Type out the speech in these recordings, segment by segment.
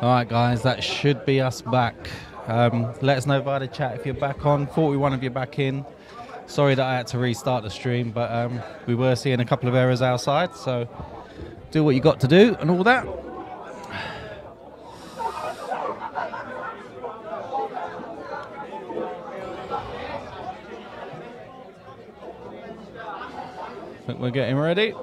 Alright guys, that should be us back. Let us know via the chat if you're back on. 41 of you back in. Sorry that I had to restart the stream, but we were seeing a couple of errors outside, so do what you got to do and all that. I think we're getting ready.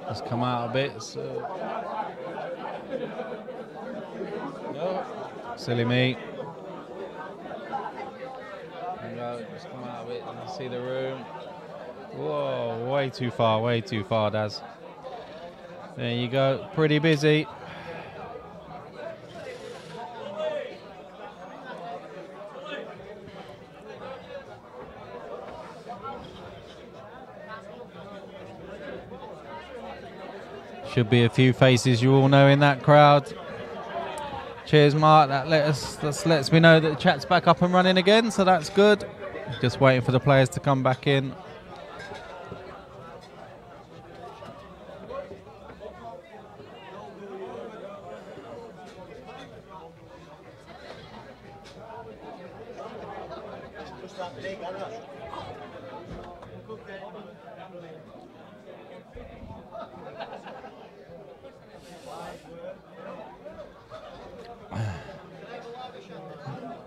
Let's come out a bit. So. No. Silly me. No, just come out a bit and see the room. Whoa, way too far, Daz. There you go, pretty busy. Should be a few faces you all know in that crowd. Cheers, Mark. That lets me know that the chat's back up and running again, so that's good. Just waiting for the players to come back in.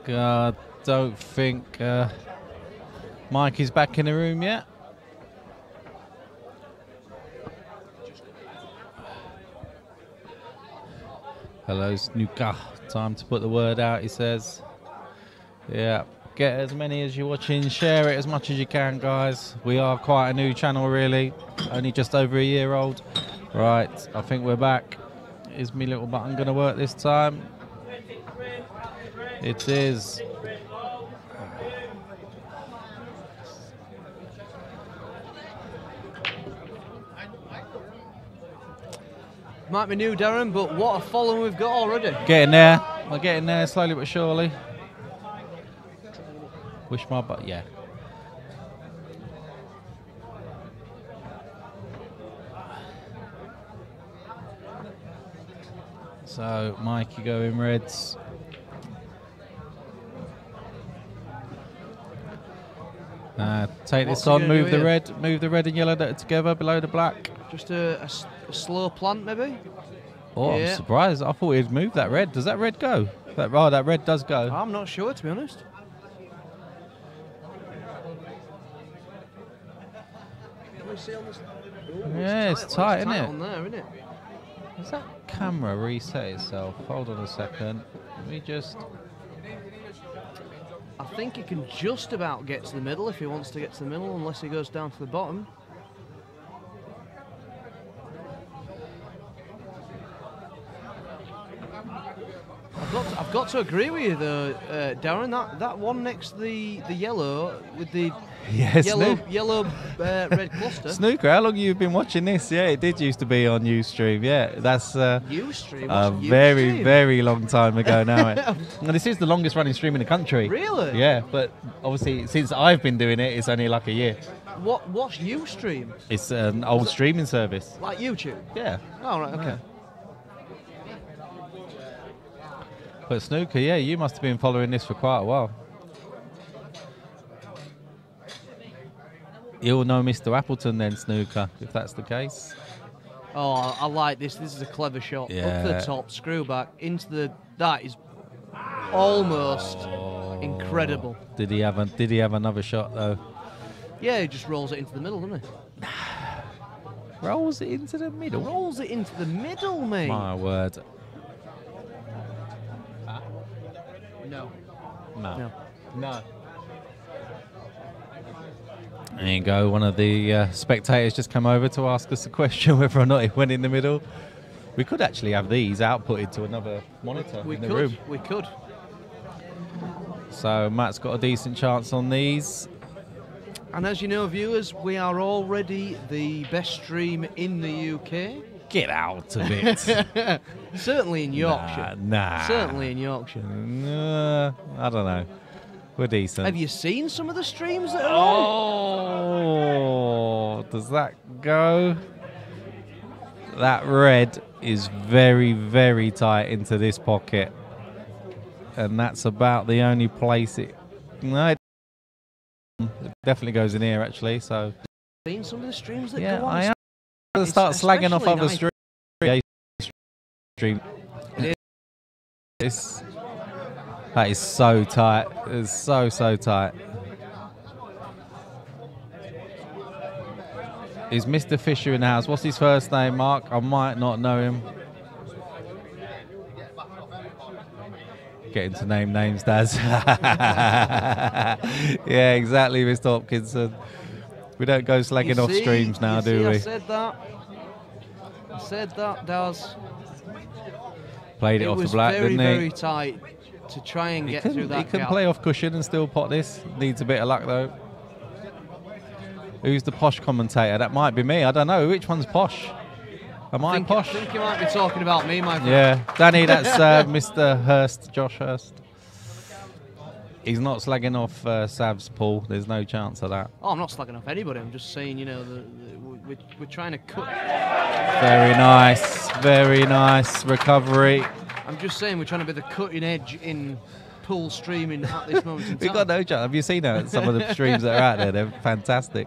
I don't think Mike is back in the room yet. Hello, Snooker. Time to put the word out, he says. Yeah, get as many as you're watching. Share it as much as you can, guys. We are quite a new channel, really. Only just over a year old. Right, I think we're back. Is my little button going to work this time? It is. Might be new, Darren, but what a following we've got already. Getting there. We're getting there slowly but surely. Wish my butt, yeah. So, Mike, you go in reds. Take this on, move the red and yellow together below the black. Just a slow plant, maybe? Oh, yeah. I'm surprised. I thought he'd move that red. Does that red go? That red does go. I'm not sure, to be honest. Can we see on this? Ooh, yeah, it's tight, isn't it? On there, isn't it? Does that camera reset itself? Hold on a second. Let me just... I think he can just about get to the middle if he wants to get to the middle, unless he goes down to the bottom. I've got to agree with you though, Darren. That one next to the yellow with the yellow red cluster. Snooker, how long have you been watching this? Yeah, it did used to be on Ustream. Yeah, that's Ustream. a very, very long time ago now. And this is the longest running stream in the country. Really? Yeah, but obviously since I've been doing it, it's only like a year. What's Ustream? It's an old streaming service. Like YouTube? Yeah. Oh, right, okay. Yeah. But Snooker, yeah, you must have been following this for quite a while. You'll know Mr. Appleton then, Snooker, if that's the case. Oh, I like this. This is a clever shot. Yeah. Up to the top, screw back, into the... That is almost incredible. Did he have another shot, though? Yeah, he just rolls it into the middle, doesn't he? Rolls it into the middle? Rolls it into the middle, mate. My word. No. No. There you go. One of the spectators just come over to ask us a question whether or not it went in the middle. We could actually have these outputted to another monitor in the room. We could. So Matt's got a decent chance on these. And as you know, viewers, we are already the best stream in the UK. Get out of it. Certainly in Yorkshire. Nah. Certainly in Yorkshire. I don't know. We're decent. Have you seen some of the streams that are on? Oh, does that go? That red is very, very tight into this pocket. And that's about the only place it... No, it definitely goes in here, actually. So, seen some of the streams that yeah, go on? I am going to start slagging off other nice. stream. That is so tight. It's so tight. Is Mr. Fisher in the house? What's his first name, Mark? I might not know him. Getting to name names, Daz. Yeah, exactly, Mr. Hopkinson. We don't go slagging off streams now, do we? I said that. Daz. Played it off the black, didn't he? It was very tight to try and get through that He can gap. play off cushion and still pot this. Needs a bit of luck, though. Who's the posh commentator? That might be me. I don't know. Which one's posh? Am I posh? I think you might be talking about me, my friend. Yeah. Danny, that's Mr. Hurst, Josh Hurst. He's not slagging off Sav's Paul. There's no chance of that. Oh, I'm not slagging off anybody. I'm just saying, you know, we're trying to cut. Very nice recovery. I'm just saying we're trying to be the cutting edge in pool streaming at this moment in time. We've got no chance. Have you seen some of the streams that are out there? They're fantastic.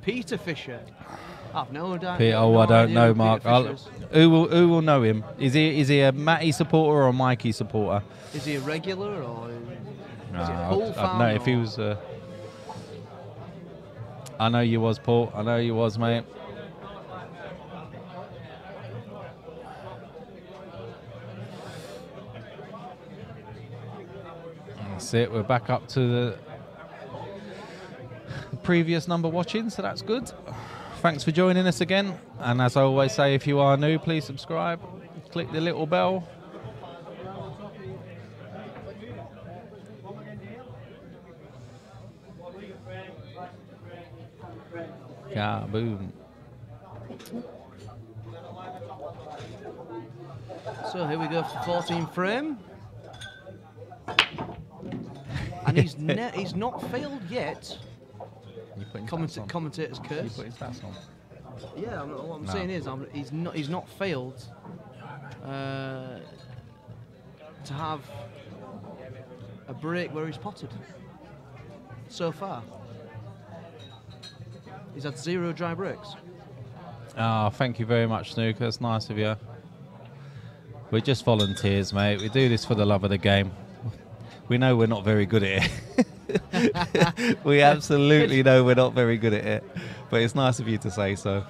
Peter Fisher. I've no idea. I don't know, Mark. Who will know him? Is he a Matty supporter or a Mikey supporter? Is he a regular or is he a I pool fan? know if he was. I know you was, Paul. I know you was, mate. That's it. We're back up to the previous number watching, so that's good. Thanks for joining us again. And as I always say, if you are new, please subscribe. Click the little bell. Yeah, boom. So here we go for the 14th frame. And he's not failed yet. Commentator's curse. You putting stats on? Yeah, what I'm saying is he's not failed to have a break where he's potted so far. He's had 0 dry breaks. Oh, thank you very much, Snooker. That's nice of you. We're just volunteers, mate. We do this for the love of the game. We know we're not very good at it. We absolutely know we're not very good at it. But it's nice of you to say so.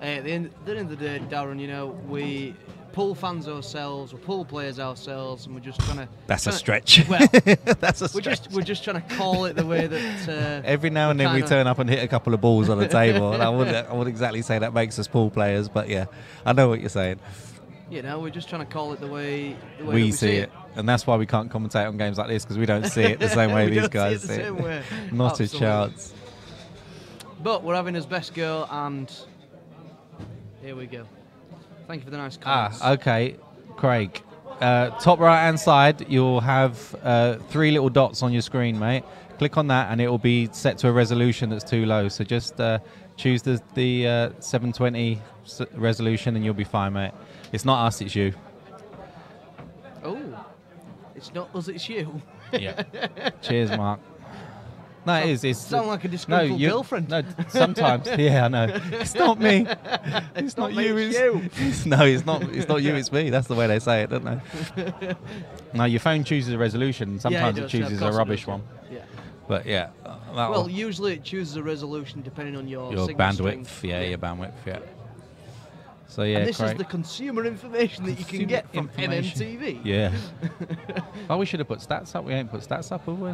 At the end of the day, Darren, you know, pool fans ourselves, we're pool players ourselves, and we're just trying to. That's a stretch. Well, that's a stretch. We're just trying to call it the way that. Every now and then we turn up and hit a couple of balls on the table, and I wouldn't exactly say that makes us pool players, but yeah, I know what you're saying. You know, we're just trying to call it the way we see it. And that's why we can't commentate on games like this, because we don't see it the same way these guys see it. Not Absolutely. a chance. But we're having his best go, and here we go. Thank you for the nice comments. Okay, Craig. Top right hand side, you'll have 3 little dots on your screen, mate. Click on that, and it will be set to a resolution that's too low. So just choose the 720 resolution, and you'll be fine, mate. It's not us, it's you. Oh, it's not us, it's you. Yeah. Cheers, Mark. No, it is. It's sound like a disgruntled girlfriend. No, sometimes. Yeah, I know. It's not me. It's not you. It's you. No, it's not. It's not you. It's me. That's the way they say it, don't they? No, your phone chooses a resolution. Sometimes it chooses a rubbish one. Yeah. But yeah. Well, usually it chooses a resolution depending on your bandwidth. Strength. Yeah, your bandwidth. Yeah. So yeah, and this is the consumer information that you can get from MMTV. Yeah. Oh, we should have put stats up. We ain't put stats up, have we?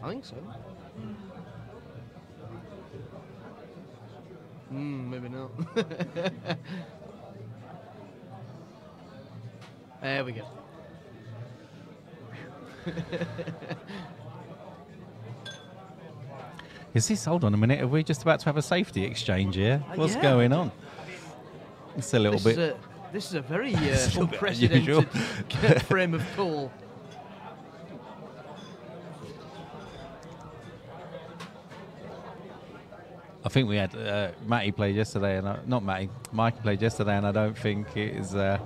I think so. Maybe not. There we go. Is this? Hold on a minute. Are we just about to have a safety exchange here? What's going on? It's a little bit. This is a very unprecedented frame of pool. I think we had Matty played yesterday, and not Matty. Mike played yesterday, and I don't think it is. I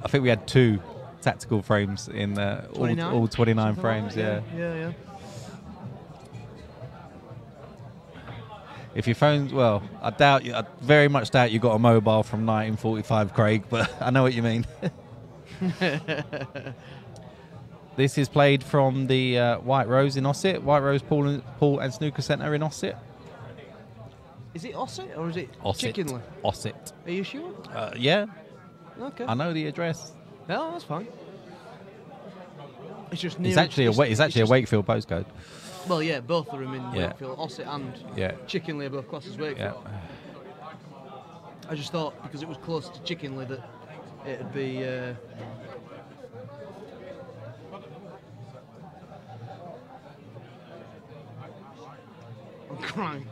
think we had 2 tactical frames in all 29 frames. Like yeah. If your phone's I very much doubt you got a mobile from 1945, Craig. But I know what you mean. This is played from the White Rose in Ossett, White Rose Pool and Snooker Centre in Ossett. Is it Ossett or is it Ossett. Chickenley? Ossett. Are you sure? Yeah. Okay. I know the address. No, that's fine. It's just It's actually a Wakefield postcode. Well, yeah, both of them in Wakefield, Ossett and Chickenley are both classed as Wakefield. Yeah. I just thought because it was close to Chickenley that it'd be. I'm crying.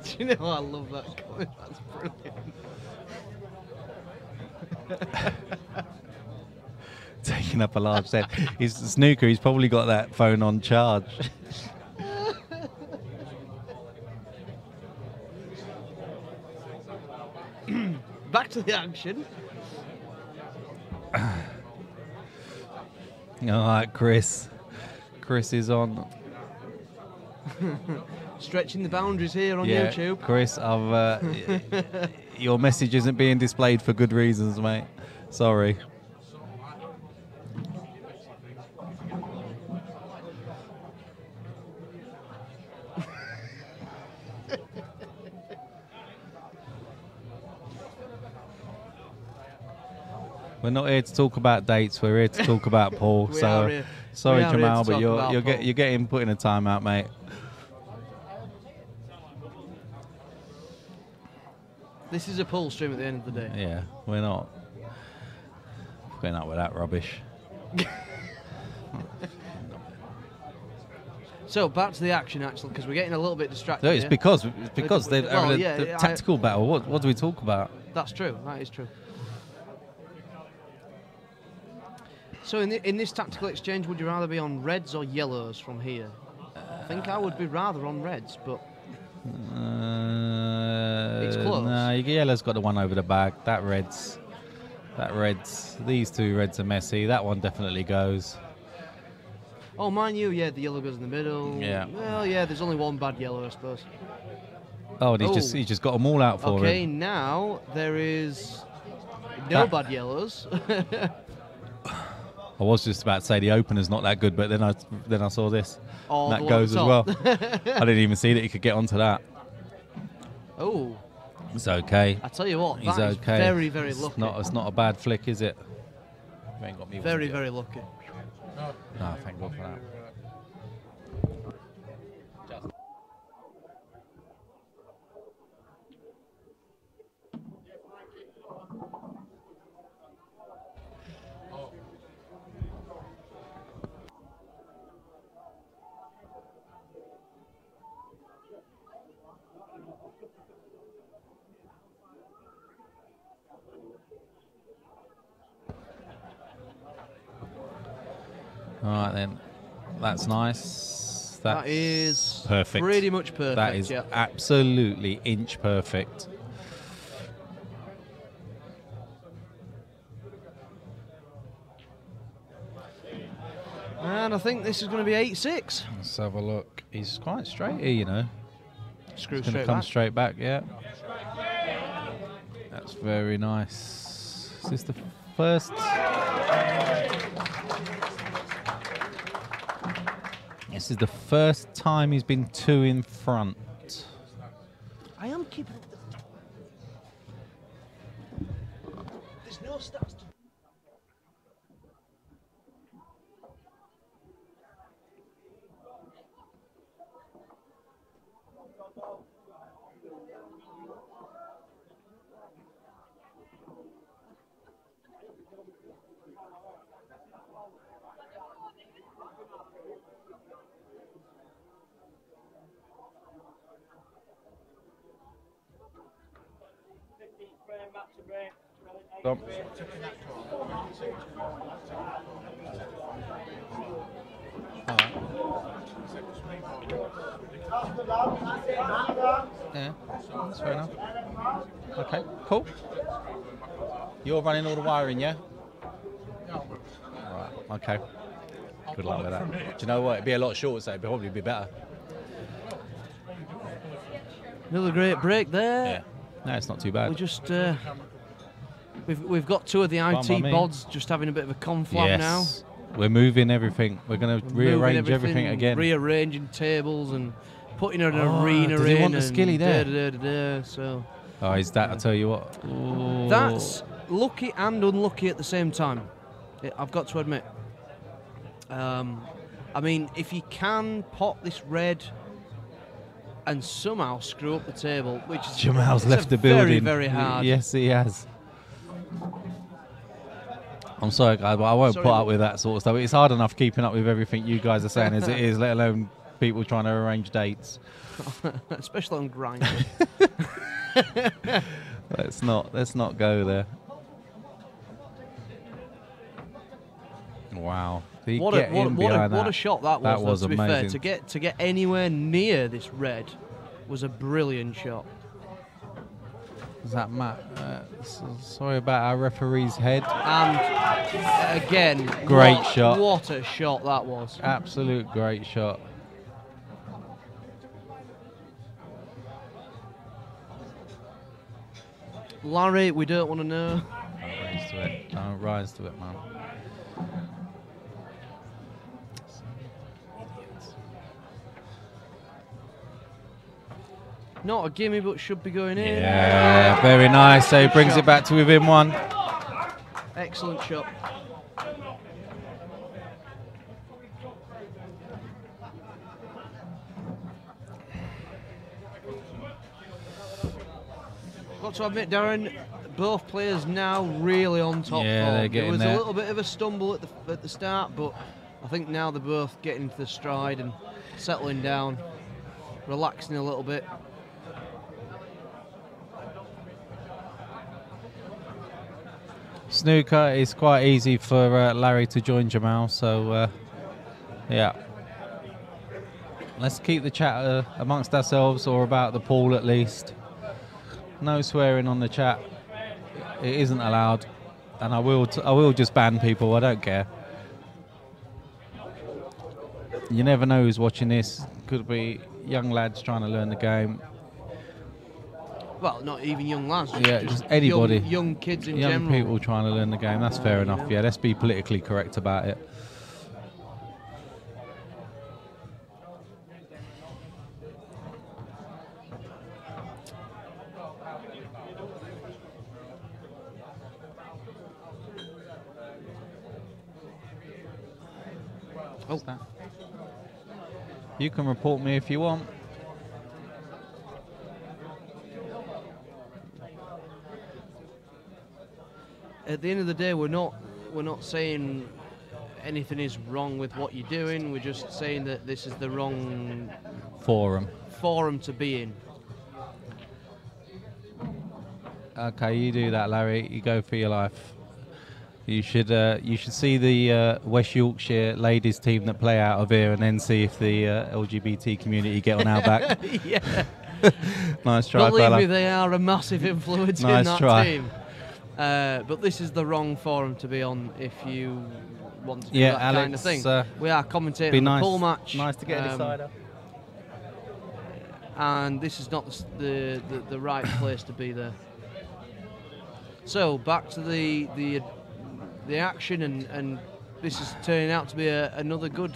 Do you know I love that comment? That's brilliant. Taking up a large set. He's snooker. He's probably got that phone on charge. Back to the action. All right, Chris. Chris is on. Stretching the boundaries here on YouTube. Chris, your message isn't being displayed for good reasons, mate. Sorry. We're not here to talk about dates. We're here to talk about Paul. Sorry, Jamal, but you're getting put in a timeout, mate. This is a pool stream at the end of the day. Yeah, we're not with that rubbish. So back to the action, actually, because we're getting a little bit distracted. No, it's because they're having a tactical battle. What do we talk about? That's true. That is true. So in this tactical exchange, would you rather be on reds or yellows from here? I think I would be rather on reds, but it's close. No, yellow's got the one over the bag. That reds. These 2 reds are messy. That one definitely goes. Oh, mind you, yeah, the yellow goes in the middle. Yeah. Well, yeah, there's only one bad yellow, I suppose. Oh, and he's just got them all out for him. Okay, now there is no bad yellows. I was just about to say the opener's not that good, but then I saw this. Or that goes as well. I didn't even see that he could get onto that. Oh. It's okay. I tell you what, He's that okay. is very, very lucky. It's not a bad flick, is it? You ain't got me very, very lucky. No, thank God for that. All right then, that's nice. That is perfect. Pretty much perfect. That is absolutely inch perfect. And I think this is going to be 8-6. Let's have a look. He's quite straight here, you know. Screw He's going to come straight back, yeah. That's very nice. Is this the first? This is the first time he's been 2 in front. I am keeping. There's no stats. Stop. Yeah, that's fair enough. Okay, cool. You're running all the wiring, yeah? Right, okay. Good luck with that. Do you know what? It'd be a lot shorter, so it'd probably be better. Another great break there. Yeah. No, it's not too bad. We just we've got 2 of the IT bods just having a bit of a conflab now. We're moving everything. We're going to rearrange everything again. Rearranging tables and putting an arena does in. He want the skilly there? So. Oh, is that? I tell you what. Ooh. That's lucky and unlucky at the same time. I've got to admit. I mean, if you can pop this red and somehow screw up the table, which is Jamal's left the building. Very, very hard. Yes, he has. I'm sorry, guys, but I won't put up with that sort of stuff. It's hard enough keeping up with everything you guys are saying as it is, let alone people trying to arrange dates. Especially on Grindr. Let's not go there. Wow. What a shot that was. That was to be amazing. fair, to get anywhere near this red was a brilliant shot. Is that Matt? Sorry about our referee's head. And again, great shot. What a shot that was. Absolute great shot. Larry, we don't want to know. Don't rise to it. Don't rise to it, man. Not a gimme, but should be going in. Yeah, very nice. So he brings it back to within 1. Excellent shot. Got to admit, Darren, both players now really on top form. They're getting there was there. a little bit of a stumble at the start, but I think now they're both getting to the stride and settling down, relaxing a little bit. Snooker is quite easy for Larry to join Jamal, so yeah. Let's keep the chat amongst ourselves, or about the pool at least. No swearing on the chat. It isn't allowed, and I will just ban people. I don't care. You never know who's watching this. Could be young lads trying to learn the game. Well, not even young lads. Just anybody. Young kids in young general. Young people trying to learn the game. That's fair enough. Yeah, let's be politically correct about it. What's that? You can report me if you want. At the end of the day, we're not saying anything is wrong with what you're doing. We're just saying that this is the wrong forum to be in. Okay, you do that, Larry. You go for your life. You should see the West Yorkshire ladies team that play out of here, and then see if the LGBT community get on our back. Yeah. Nice try, Believe fella. me, they are a massive influence in that team. But this is the wrong forum to be on if you want to do that Alex, kind of thing. We are commentating on the pool match. Nice to get a decider. And this is not the right place to be there. So back to the action, and this is turning out to be another good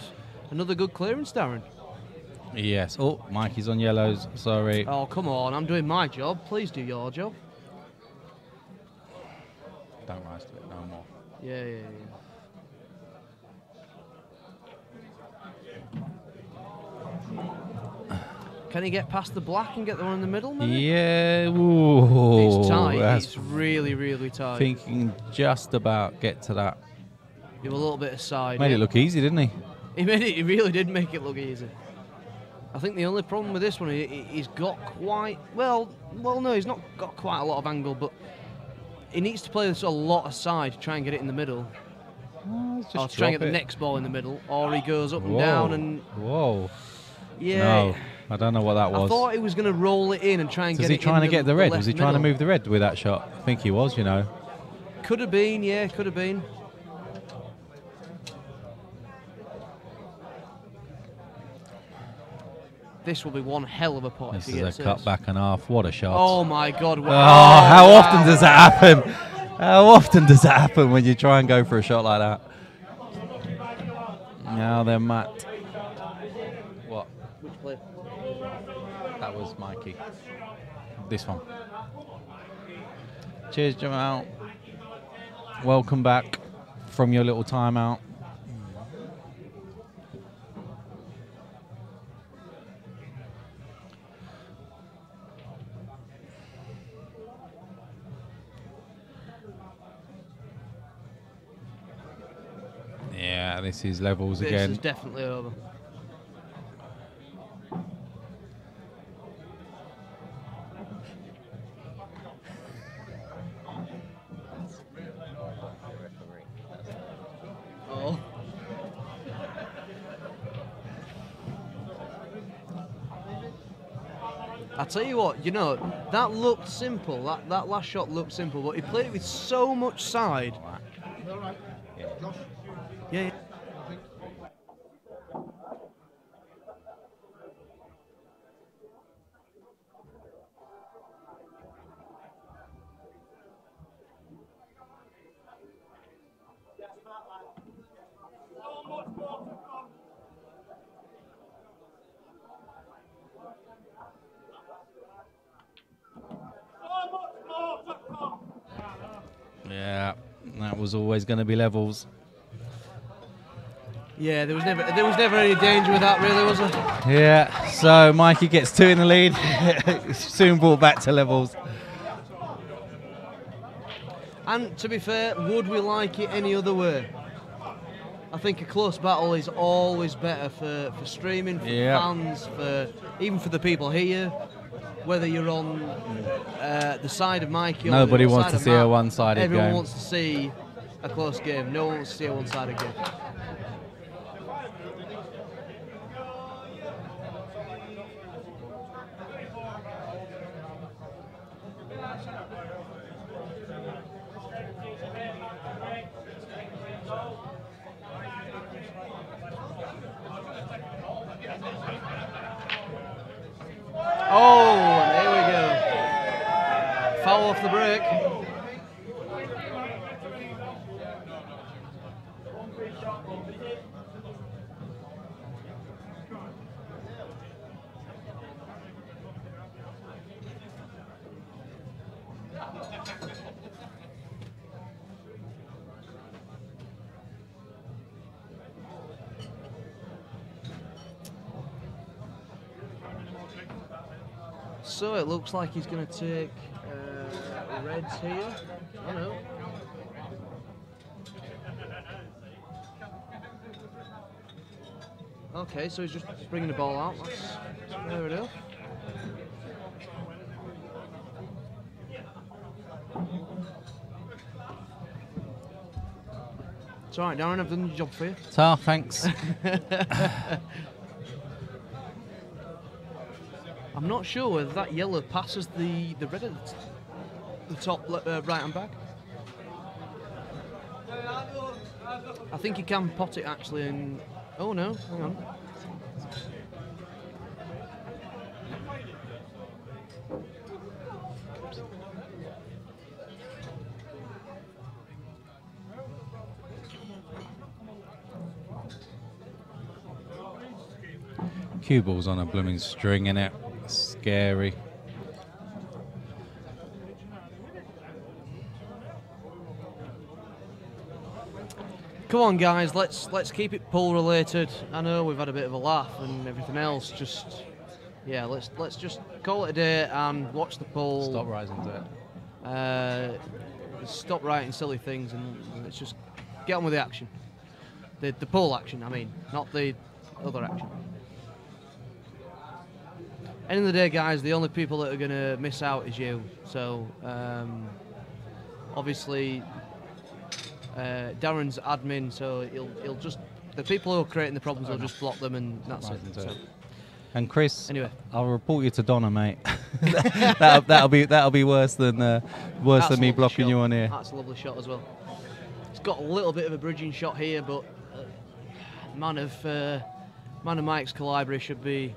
clearance, Darren. Yes. Oh, Mikey's on yellows. Sorry. Oh, come on! I'm doing my job. Please do your job. Don't rise to it no more. Yeah. Can he get past the black and get the one in the middle, maybe? Yeah. Ooh, it's tight. It's really, really tight. Thinking just about get to that. Give a little bit aside. Made it look easy, didn't he? He really did make it look easy. I think the only problem with this one, he's got quite... Well, no, he's not got quite a lot of angle, but he needs to play this a lot aside to try and get it in the middle. Or to try and get the next ball in the middle, or he goes up and down and... Whoa. Yeah. No, I don't know what that was. I thought he was going to roll it in and try and get it in. Was he trying to get the red? Was he trying to middle. move the red with that shot? I think he was, you know. Could have been, yeah, could have been. This will be one hell of a pot. This is a cut back and half. What a shot. Oh my God. Wow. Oh, how often does that happen? How often does that happen when you try and go for a shot like that? Now then, Matt. What? Which player? That was Mikey. This one. Cheers, Jamal. Welcome back from your little timeout. Yeah, this is levels again. This is definitely over. Oh. I tell you what, you know, that looked simple. That last shot looked simple, but he played it with so much side. Yeah. Yeah, that was always going to be levels. Yeah, there was never any danger with that, really, was there? Yeah, so Mikey gets 2 in the lead. Soon brought back to levels. And to be fair, would we like it any other way? I think a close battle is always better for streaming, for fans, even for the people here. Whether you're on the side of Mikey or nobody the wants side to see Matt, a one-sided game. Everyone wants to see a close game. No one wants to see a one-sided game. Oh, and there we go. Foul off the break. so. It looks like he's going to take reds here. Oh no. Okay, so he's just bringing the ball out. That's fair enough. It's alright, Darren, I've done the job for you. Thanks. I'm not sure whether that yellow passes the red at the top right hand back. I think you can pot it actually in. Oh no, hang on. Cue ball's on a blooming string in it. Scary. Come on, guys. Let's keep it pool related. I know we've had a bit of a laugh and everything else. Just yeah, let's just call it a day and watch the pool. Stop rising to it. Stop writing silly things and let's just get on with the action. The pool action, I mean, not the other action. End of the day, guys, the only people that are going to miss out is you. So, obviously, Darren's admin, so he'll just the people who are creating the problems will just block them, and that's it. So. And Chris, anyway, I'll report you to Donna, mate. that'll be worse than me blocking you on here. That's a lovely shot as well. It's got a little bit of a bridging shot here, but man of Mike's Calibri should be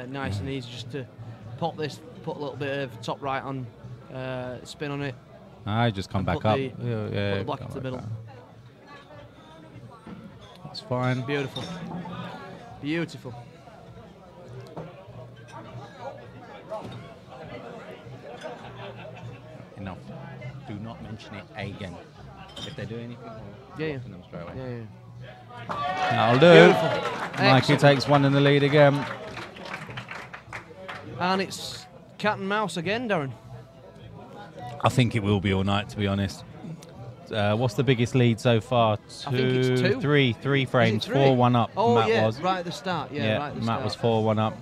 nice and easy just to pop this, put a little bit of top right on spin on it. I just come back up. Put the black into the middle. That's fine. Beautiful. Beautiful. Enough. Do not mention it again. If they do anything, yeah. Them straight away. Yeah. That'll do. Beautiful. Mikey takes one in the lead again. And it's cat and mouse again, Darren. I think it will be all night, to be honest. What's the biggest lead so far? I think it's two. Three frames. 4-1 up. Oh, Matt yeah, was. right at the start. Yeah, right at the Matt start. was 4-1 up.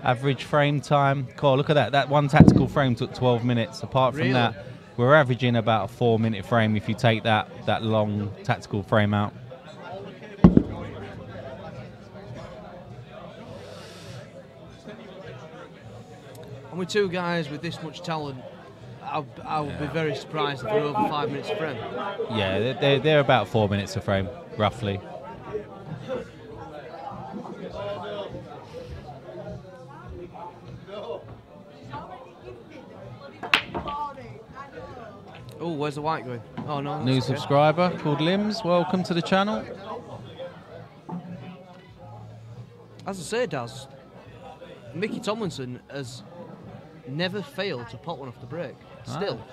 Average frame time. Cool, look at that. That one tactical frame took 12 minutes. Apart from that, we're averaging about a 4-minute frame if you take that long tactical frame out. And with two guys with this much talent, I would be very surprised if they're over 5 minutes a frame. Yeah, they're about 4 minutes a frame, roughly. Oh, where's the white going? Oh no. New subscriber called Limbs. Welcome to the channel. As I say, Daz, Mickey Tomlinson has never failed to pot one off the break. Still.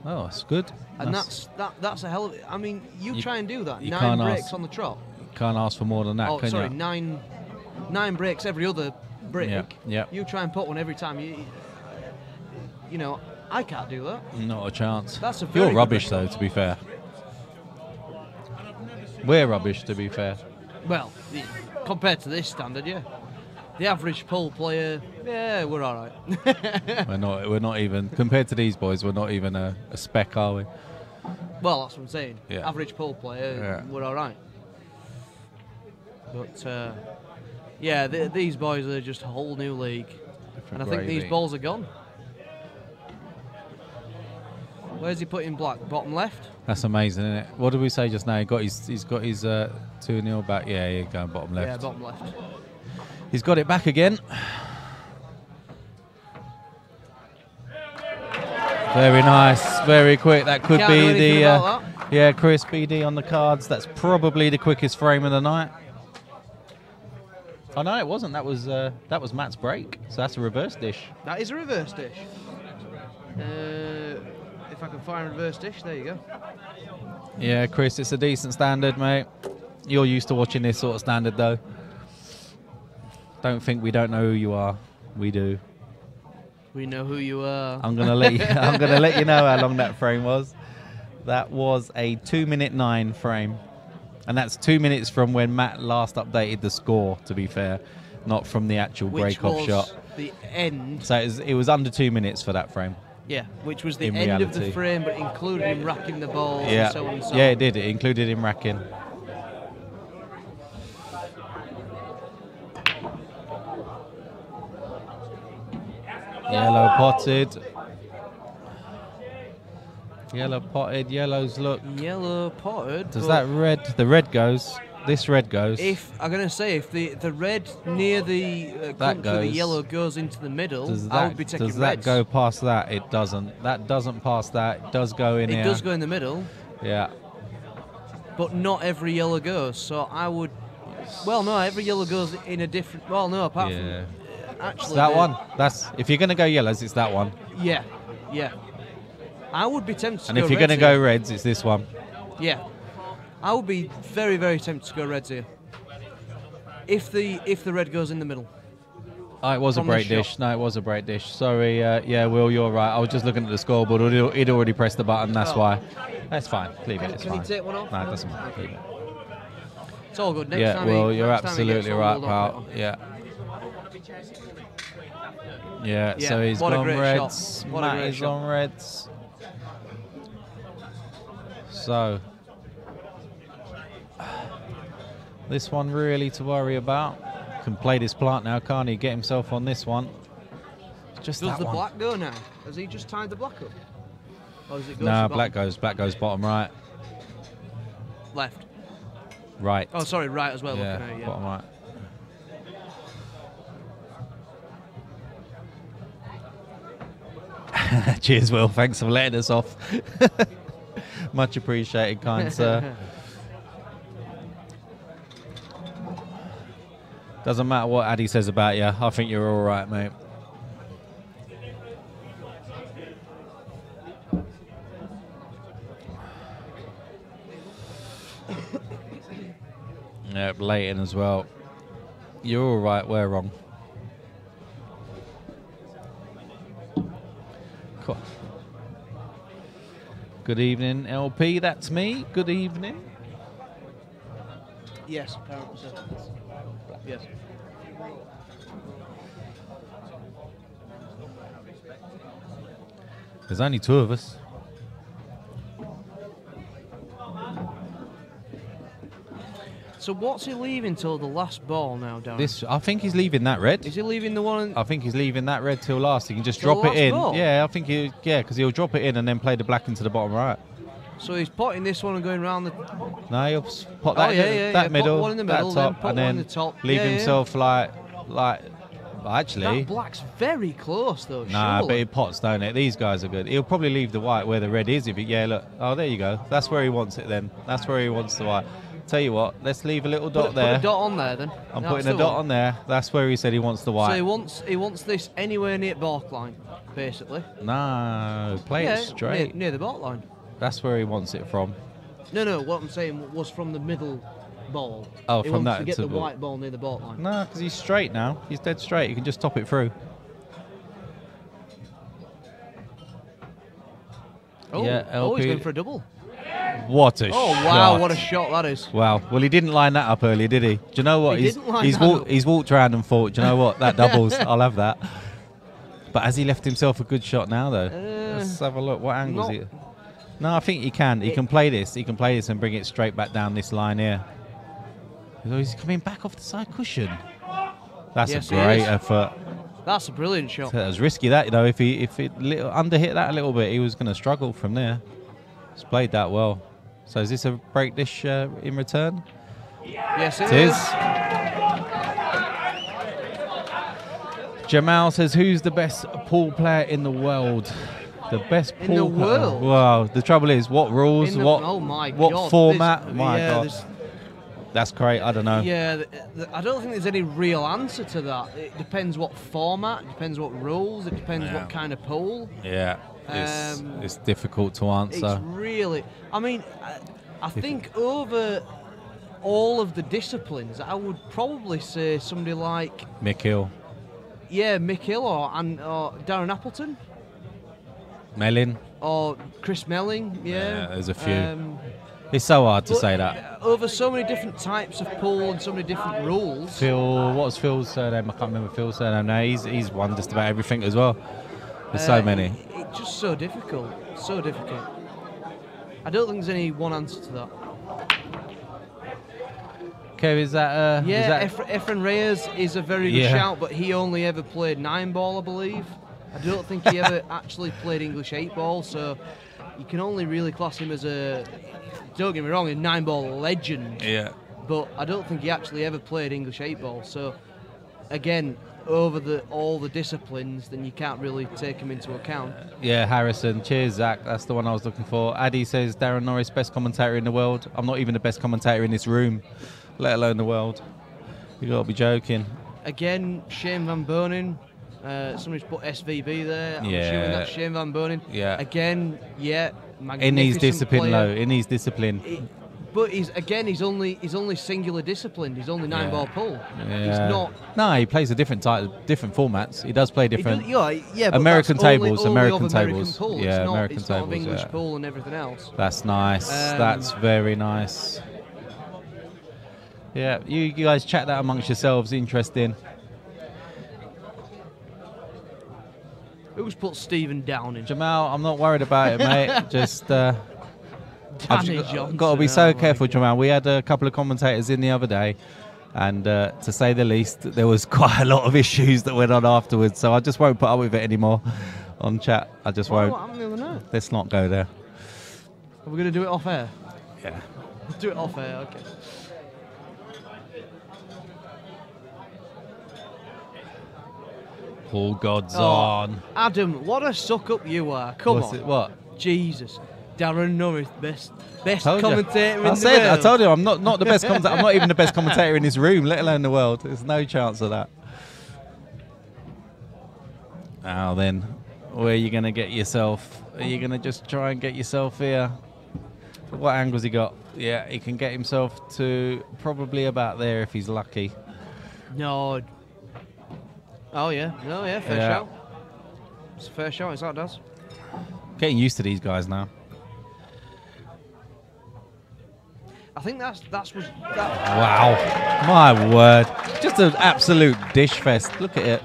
Oh, that's good. And that's a hell of it. I mean, you try and do that. You 9 breaks on the trot. Can't ask for more than that, can sorry, you? 9 breaks every other break. Yeah. You try and pot one every time. You know, I can't do that. Not a chance. That's a very You're rubbish, though, to be fair. We're rubbish, to be fair. Well, compared to this standard, yeah. The average pool player, yeah, we're all right. we're not even compared to these boys. We're not even a speck, are we? Well, that's what I'm saying. Yeah. Average pool player, Yeah. we're all right. But yeah, these boys are just a whole new league, and I think these balls are gone. Where's he putting black? Bottom left. That's amazing, isn't it? What did we say just now? He's got his 2-0 back. Yeah, you're going bottom left. Yeah, bottom left. He's got it back again. Very nice, very quick. That could be the Chris BD on the cards. That's probably the quickest frame of the night. Oh no, it wasn't. That was Matt's break. So that's a reverse dish. That is a reverse dish. If I can find a reverse dish, there you go. Yeah, Chris, it's a decent standard, mate. You're used to watching this sort of standard, though. Don't think we don't know who you are. We do. We know who you are. I'm gonna let you. I'm gonna let you know how long that frame was. That was a 2:09 frame, and that's 2 minutes from when Matt last updated the score. To be fair, not from the actual break-off shot. The end. So it was under 2 minutes for that frame. Yeah, which was the In end reality. of the frame, but included him racking the balls Yeah, and so on and so yeah, on. it did. It included him racking. Yellow potted. Yellow potted. Yellows look. Yellow potted. Does that red? The red goes. This red goes. If I'm gonna say if the red near the clump with the yellow goes into the middle, I would be taking Does that reds. go past that? It doesn't. That doesn't pass that. It does go in here. It does go in the middle. Yeah. But not every yellow goes. So I would. Well, no, every yellow goes in a different. Well, no, apart Yeah. from actually It's that one. That's if you're gonna go yellows, it's that one. Yeah, yeah. I would be tempted to And go if you're reds gonna go here. reds, it's this one. Yeah, I would be very, very tempted to go reds here. If the red goes in the middle. Oh, it was a From the break shot. dish. No, it was a break dish. Sorry. Yeah, Will, you're right. I was just looking at the scoreboard. He'd already pressed the button. That's Oh. why. That's fine. Leave it. It's Can you fine. take one off? No, it doesn't matter. Leave it. It's all good. Next Yeah, time Will, he, you're next time he absolutely gets right, all rolled up, pal. Yeah. Yeah, Yeah, so he's what a gone great reds. shot. What a Matt great is shot. on reds. So this one really to worry about. Can play this plant now, can't he? Get himself on this one. Just Does that the one. black go now? Has he just tied the black up? Or does it go Nah, to the black goes bottom right. left? Right. Oh, sorry, right as well. Yeah, Looking at it, yeah. bottom right. Cheers, Will. Thanks for letting us off. Much appreciated, kind sir. Doesn't matter what Addy says about you. I think you're all right, mate. Yep, Leighton as well. You're all right. We're wrong. Cool. Good evening, LP. That's me. Good evening. Yes, apparently so. Yes. There's only two of us. So what's he leaving till the last ball now, Darren? I think he's leaving that red. Is he leaving the one? I think he's leaving that red till last. He can just Till drop the it last in. ball? Yeah, I think because he'll drop it in and then play the black into the bottom right. So he's potting this one and going round the. No, he'll pot that, that Put middle, one in the middle, that top, then put and one then in the top. leave Yeah, yeah. himself like. Well, actually, That black's very close though. nah, surely. but it pots, don't it? These guys are good. He'll probably leave the white where the red is. If yeah, look. Oh, there you go. That's where he wants it. Then that's where he wants the white. Tell you what, let's leave a little dot there. Put a dot on there then. I'm That's putting a the dot one. on there. That's where he said he wants the white. So he wants this anywhere near baulk line, basically. No, play it straight. Near the baulk line. That's where he wants it from. No, what I'm saying was from the middle ball. Oh, he from wants that to get to the the- white ball near the baulk line. No, because he's straight now. He's dead straight. You can just top it through. Oh, Yeah, he's LP. going for a double. What a shot. Oh wow, what a shot that is. Wow. Well, he didn't line that up earlier, did he? Do you know what? He didn't line that up. He's walked around and thought, do you know what? That doubles. I'll have that. But has he left himself a good shot now, though? Let's have a look. What angle is not- it? No, I think he can. He can play this. He can play this and bring it straight back down this line here. Oh, he's coming back off the side cushion. That's Yes, a he great is. effort. That's a brilliant shot. That was risky, that, you know. If it underhit that a little bit, he was going to struggle from there. He's played that well. So is this a break dish in return? Yes, it It is. Jamal says, who's the best pool player in the world? The best pool In the player. world? Wow. The trouble is, what rules, Oh my what God. format? My yeah, God. That's great. I don't know. Yeah, I don't think there's any real answer to that. It depends what format, it depends what rules, it depends Yeah. what kind of pool. Yeah. It's difficult to answer. It's really. I mean, I think over all of the disciplines, I would probably say somebody like. Mick Hill. Yeah, Mick Hill or Darren Appleton. Mellin. Or Chris Melling, yeah. There's a few. It's so hard to say that. Over so many different types of pool and so many different rules. Phil, what's Phil's surname? I can't remember Phil's surname now. He's won just about everything as well. There's so many. It's just so difficult. So difficult. I don't think there's any one answer to that. Kev, is that... Efren Reyes is a very good shout, but he only ever played 9-ball, I believe. I don't think he ever actually played English 8-ball, so you can only really class him as a, don't get me wrong, a 9-ball legend. Yeah. But I don't think he actually ever played English 8-ball, so again, over all the disciplines, then you can't really take him into account. Yeah, Harrison. Cheers, Zach. That's the one I was looking for. Addy says, Darren Norris, best commentator in the world. I'm not even the best commentator in this room, let alone the world. You got to be joking. Again, Shane Van Bonen. Somebody's put SVB there. I'm assuming that's Shane Van Bonen. Yeah. Again, magnificent in his discipline, player. though. In his discipline. But he's only singular disciplined. He's only 9-ball pull. Yeah. He's not. No, he plays a different formats. He does play different. But American that's tables. only American of tables. Pull. Yeah, it's not, American it's tables. Not of English pull and everything else. That's nice. That's very nice. Yeah, you guys chat that amongst yourselves. Interesting. Who's put Stephen Downing? Jamal, I'm not worried about it, mate. Just I've got to be so careful, Jamal. We had a couple of commentators in the other day, and to say the least, there was quite a lot of issues that went on afterwards. So I just won't put up with it anymore on chat. I just won't. What happened the other night? Let's not go there. Are we going to do it off air? Yeah. Let's do it off air. Okay. All God's on. Adam, what a suck up you are. Come on. What? Jesus. Darren Norris, best Told commentator in the world. I told you, I'm not the best commentator. I'm not even the best commentator in this room, let alone the world. There's no chance of that. Now then, where are you going to get yourself? Are you going to just try and get yourself here? What angle's he got? Yeah, he can get himself to probably about there if he's lucky. No. Oh, yeah. No, yeah, fair shout. It's a fair shout, it's that does. Getting used to these guys now. I think that was... Wow. My word. Just an absolute dish fest. Look at it.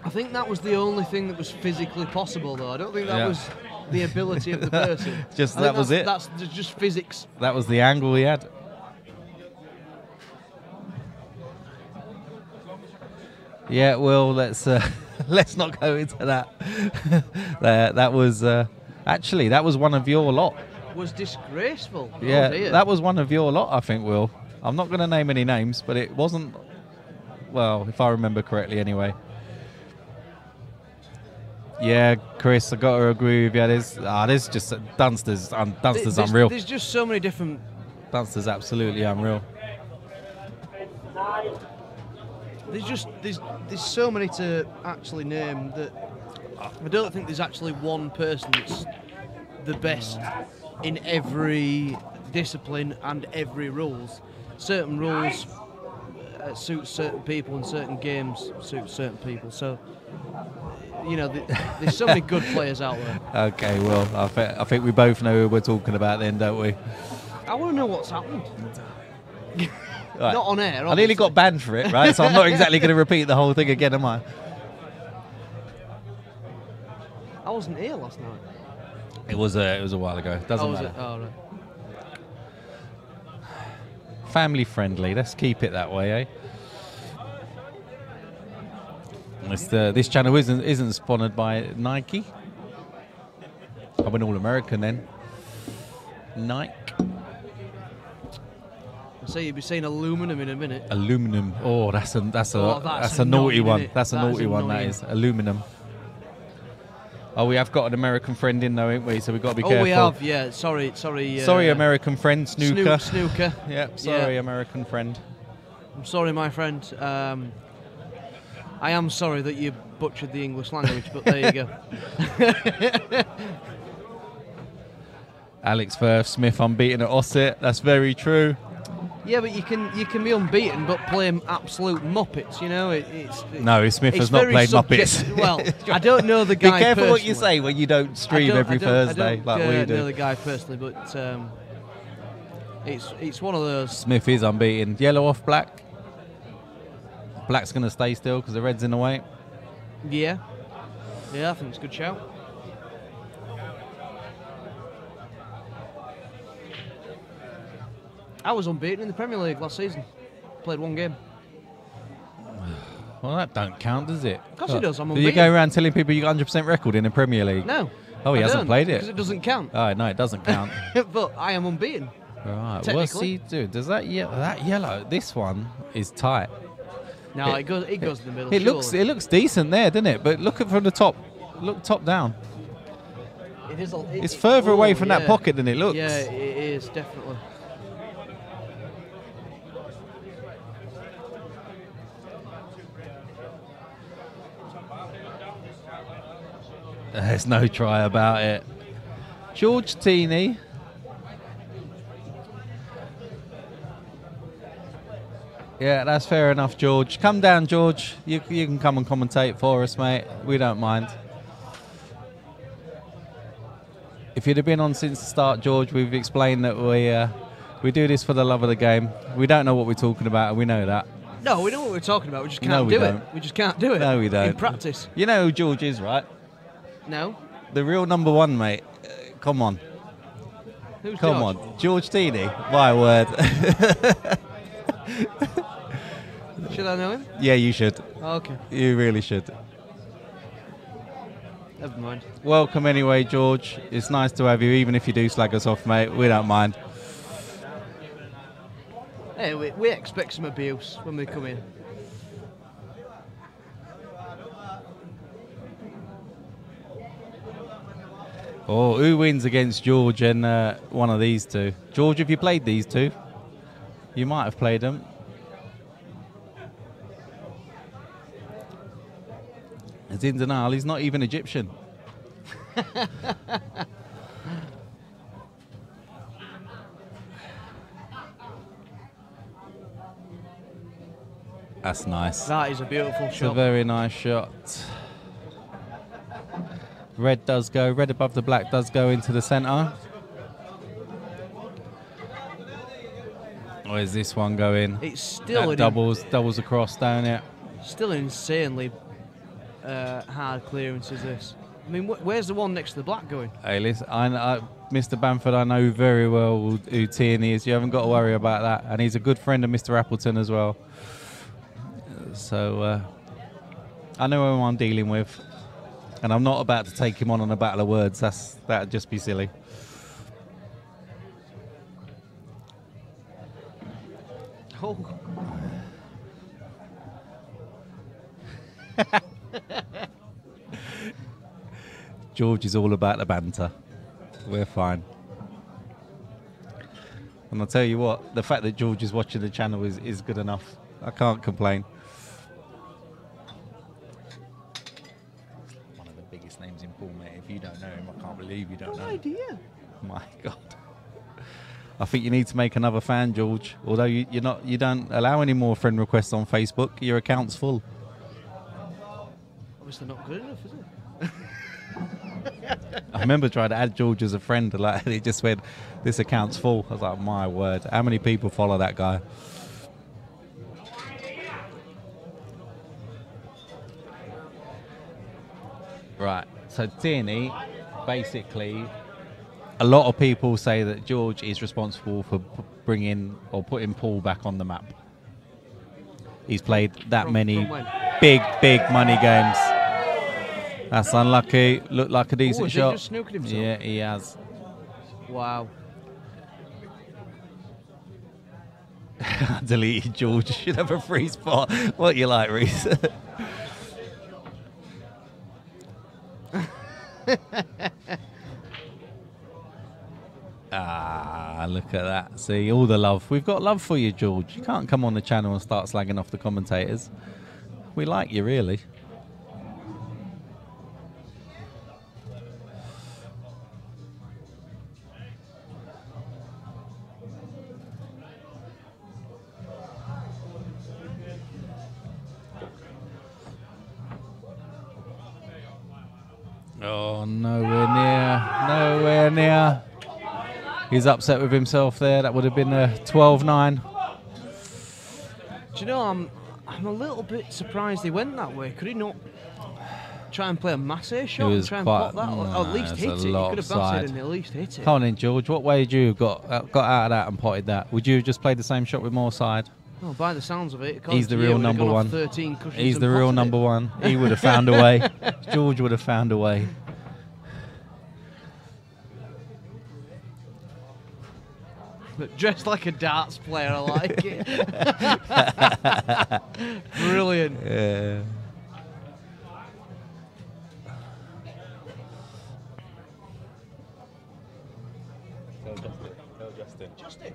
I think that was the only thing that was physically possible, though. I don't think that was the ability of the person. That was it? That's just physics. That was the angle he had. Yeah, well, let's not go into that. That was actually that was one of your lot. Was disgraceful. Yeah, oh that was one of your lot, I think, Will. I'm not going to name any names, but it wasn't. Well, if I remember correctly, anyway. Yeah, Chris, I got to agree with you. There's just Dunster's unreal. There's just so many different. Dunster's absolutely unreal. There's so many to actually name that I don't think there's actually one person that's the best in every discipline and every rules. Certain rules suit certain people and certain games suit certain people. So, you know, there's so many good players out there. Okay, well, I think we both know who we're talking about then, don't we? I want to know what's happened. Right. Not on air, obviously. I nearly got banned for it, right? So I'm not exactly going to repeat the whole thing again, am I? I wasn't here last night. It was a while ago. Doesn't matter. Oh, right. Family friendly. Let's keep it that way, eh? This channel isn't sponsored by Nike. I went all American then. Nike. So you'll be saying aluminum in a minute. Aluminum. Oh, that's a naughty annoying, one. innit? That's a naughty one. That is aluminum. Oh, we have got an American friend in though, ain't we? So we've got to be careful. Oh, we have. Yeah. Sorry. Sorry, American friend, snooker. Snooker. Yep. Sorry, American friend. I'm sorry, my friend. I am sorry that you butchered the English language, but there you go. Alex Firth, Smith unbeaten at Ossett. That's very true. Yeah, but you can be unbeaten, but play absolute muppets. You know, No, Smith has not played muppets. Well, I don't know the guy. Be careful personally. what you say when you don't stream every Thursday like we do. I know the guy personally, but it's one of those. Smith is unbeaten. Yellow off black. Black's going to stay still because the red's in the way. Yeah, I think it's a good shout. I was unbeaten in the Premier League last season. Played one game. Well, that don't count, does it? Of course it does. I'm Do unbeaten. you go around telling people you got 100% record in the Premier League? No. Oh, he hasn't played it. Because it doesn't count. Oh, no, it doesn't count. But I am unbeaten. Right. Well, see, dude, does that yellow? This one is tight. No, it goes in the middle. It looks decent there, doesn't it? But look at from the top. Look top down. It is. It's further away from that pocket than it looks. Yeah, it is definitely. There's no try about it. George Teeny. Yeah, that's fair enough, George. Come down, George. You can come and commentate for us, mate. We don't mind. If you'd have been on since the start, George, we've explained that we do this for the love of the game. We don't know what we're talking about, and we know that. No, we know what we're talking about. We just can't do it. We just can't do it. No, we don't. In practice. You know who George is, right? No. The real number one, mate. Come on. Who's Come George? on. George Teeny. My word. Should I know him? Yeah, you should. Oh, okay. You really should. Never mind. Welcome anyway, George. It's nice to have you, even if you do slag us off, mate. We don't mind. Hey, we expect some abuse when we come in. Oh, who wins against George and one of these two? George, have you played these two? You might have played them. It's in denial. He's not even Egyptian. That's nice. That is a beautiful It's shot. a very nice shot. Red does go. Red above the black does go into the centre. Where's this one going? It's still doubles across, don't it? Still insanely hard clearances. This. I mean, where's the one next to the black going? Hey, listen, Mr. Bamford, I know very well who Tierney is. You haven't got to worry about that. And he's a good friend of Mr. Appleton as well. So I know who I'm dealing with. And I'm not about to take him on a battle of words. That'd just be silly. Oh. George is all about the banter. We're fine. And I'll tell you what, the fact that George is watching the channel is good enough. I can't complain. One of the biggest names in pool, mate. If you don't know him, I can't believe you don't know him. No idea. My God. I think you need to make another fan, George. Although you don't allow any more friend requests on Facebook. Your account's full. Obviously not good enough, is it? I remember trying to add George as a friend, and he just went, "This account's full." I was like, "My word! How many people follow that guy?" Right. So Tierney, basically, a lot of people say that George is responsible for bringing or putting Paul back on the map. He's played that many big money games. That's unlucky. Looked like a decent shot. He just snooked himself? Yeah, he has. Wow. Deleted George. Should have a free spot. What you like, Reese? Look at that. See, all the love. We've got love for you, George. You can't come on the channel and start slagging off the commentators. We like you, really. Oh, nowhere near. Nowhere near. He's upset with himself there. That would have been a 12-9. Do you know, I'm a little bit surprised he went that way. Could he not try and play a massé shot and try and pop that? Or at least hit it. He could have batted and at least hit it. Come on in, George. What way would you have got out of that and potted that? Would you have just played the same shot with more side? Well, by the sounds of it, he's the real number one. 13 cushions. He's the real number one. He would have found a way. George would have found a way. But dressed like a darts player, I like it. Brilliant. Yeah. Tell Justin. Justin.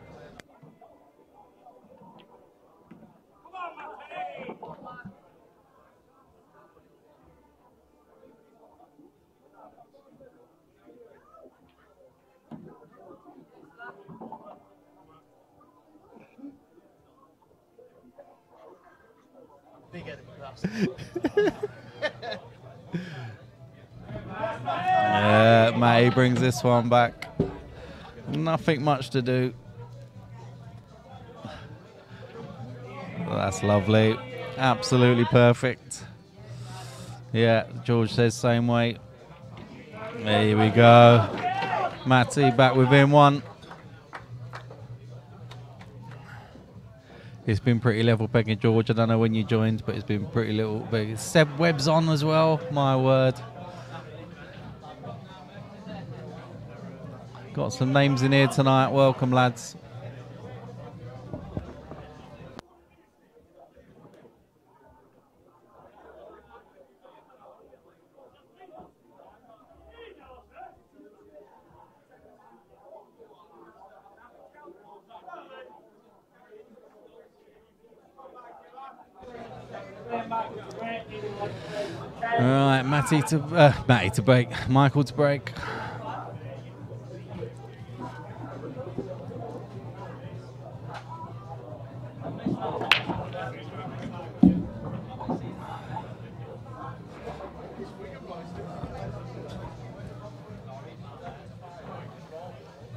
Matty brings this one back. Nothing much to do. That's lovely. Absolutely perfect. Yeah, George says same way. There we go. Matty back within one. It's been pretty level pegging, George. I don't know when you joined, but it's been pretty little big. Seb Webb's on as well, my word. Got some names in here tonight. Welcome, lads. All right, Matty to break. Michael to break.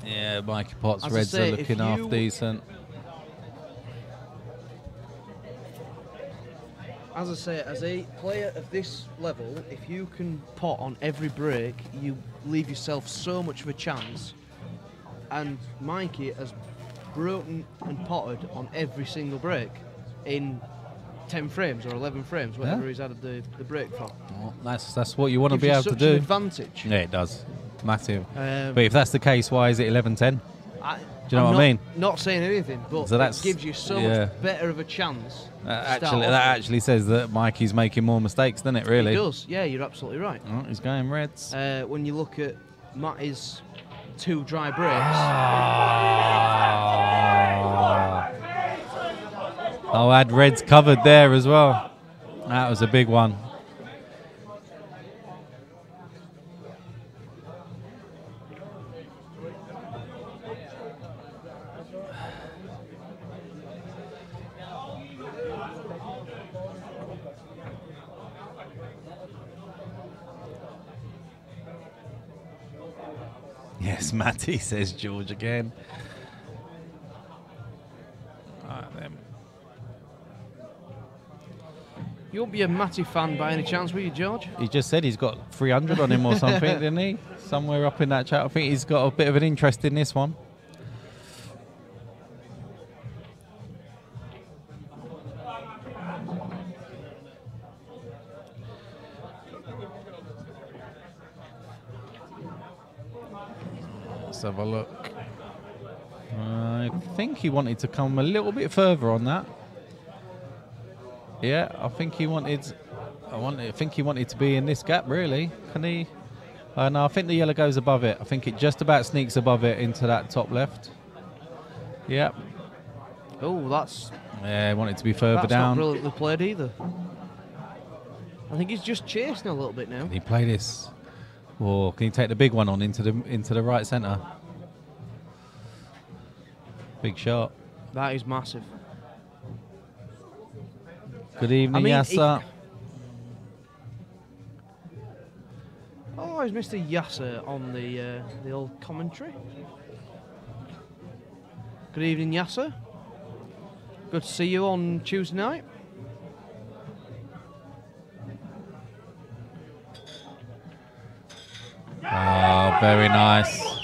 Yeah, Mikey Potts, As Reds are looking half decent. As I say, as a player of this level, if you can pot on every break, you leave yourself so much of a chance. And Mikey has broken and potted on every single break in 10 frames or 11 frames, whatever he's added the break from. Well, that's what you want to Gives be you able to such do. an advantage. Yeah, it does. Massive. But if that's the case, why is it 11-10? Do you know I'm what I mean? Not saying anything, but So it gives you so much better of a chance. That actually says that Mikey's making more mistakes, doesn't it, really? It does, yeah, you're absolutely right. Oh, he's going Reds. When you look at Matty's 2 dry breaks. Oh, I had Reds covered there as well. That was a big one. Yes, Matty, says George again. All right, then. You won't be a Matty fan by any chance, will you, George? He just said he's got 300 on him or something, didn't he? Somewhere up in that chat. I think he's got a bit of an interest in this one. Let's have a look. I think he wanted to come a little bit further on that. Yeah, I think he wanted. I think he wanted to be in this gap. Really, can he? No, I think the yellow goes above it. I think it just about sneaks above it into that top left. Yep. Oh, that's. Yeah, he wanted to be further that's down. Not brilliantly played either. I think he's just chasing a little bit now. Can he play this? Or can he take the big one on into the right centre? Big shot. That is massive. Good evening, Yassa. Oh, is Mr. Yasser on the old commentary? Good evening, Yasser. Good to see you on Tuesday night. Oh, very nice.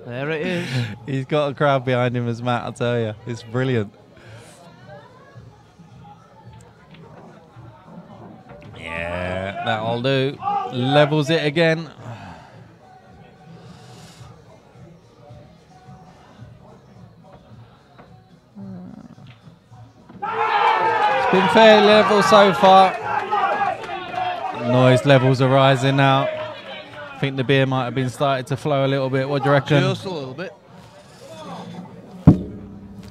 There it is. He's got a crowd behind him as Matt, I'll tell you. It's brilliant. Yeah, that'll do. Levels it again. It's been fairly level so far. Noise levels are rising now. I think the beer might have been starting to flow a little bit. What do you reckon? Just a little bit.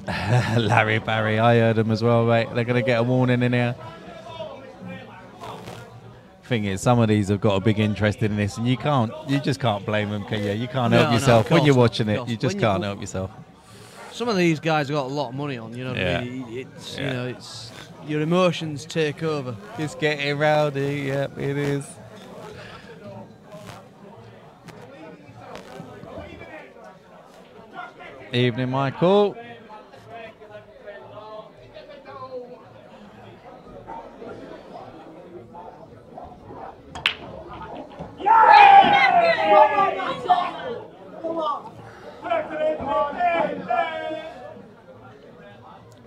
Larry Barry, I heard them as well, mate. They're going to get a warning in here. Thing is, some of these have got a big interest in this, and you just can't blame them, can you? You can't help yourself when you're watching it. You just can't help yourself. Some of these guys have got a lot of money on, you know what I mean? It's, you know, it's your emotions take over. It's getting rowdy, yep, it is. Evening, Michael.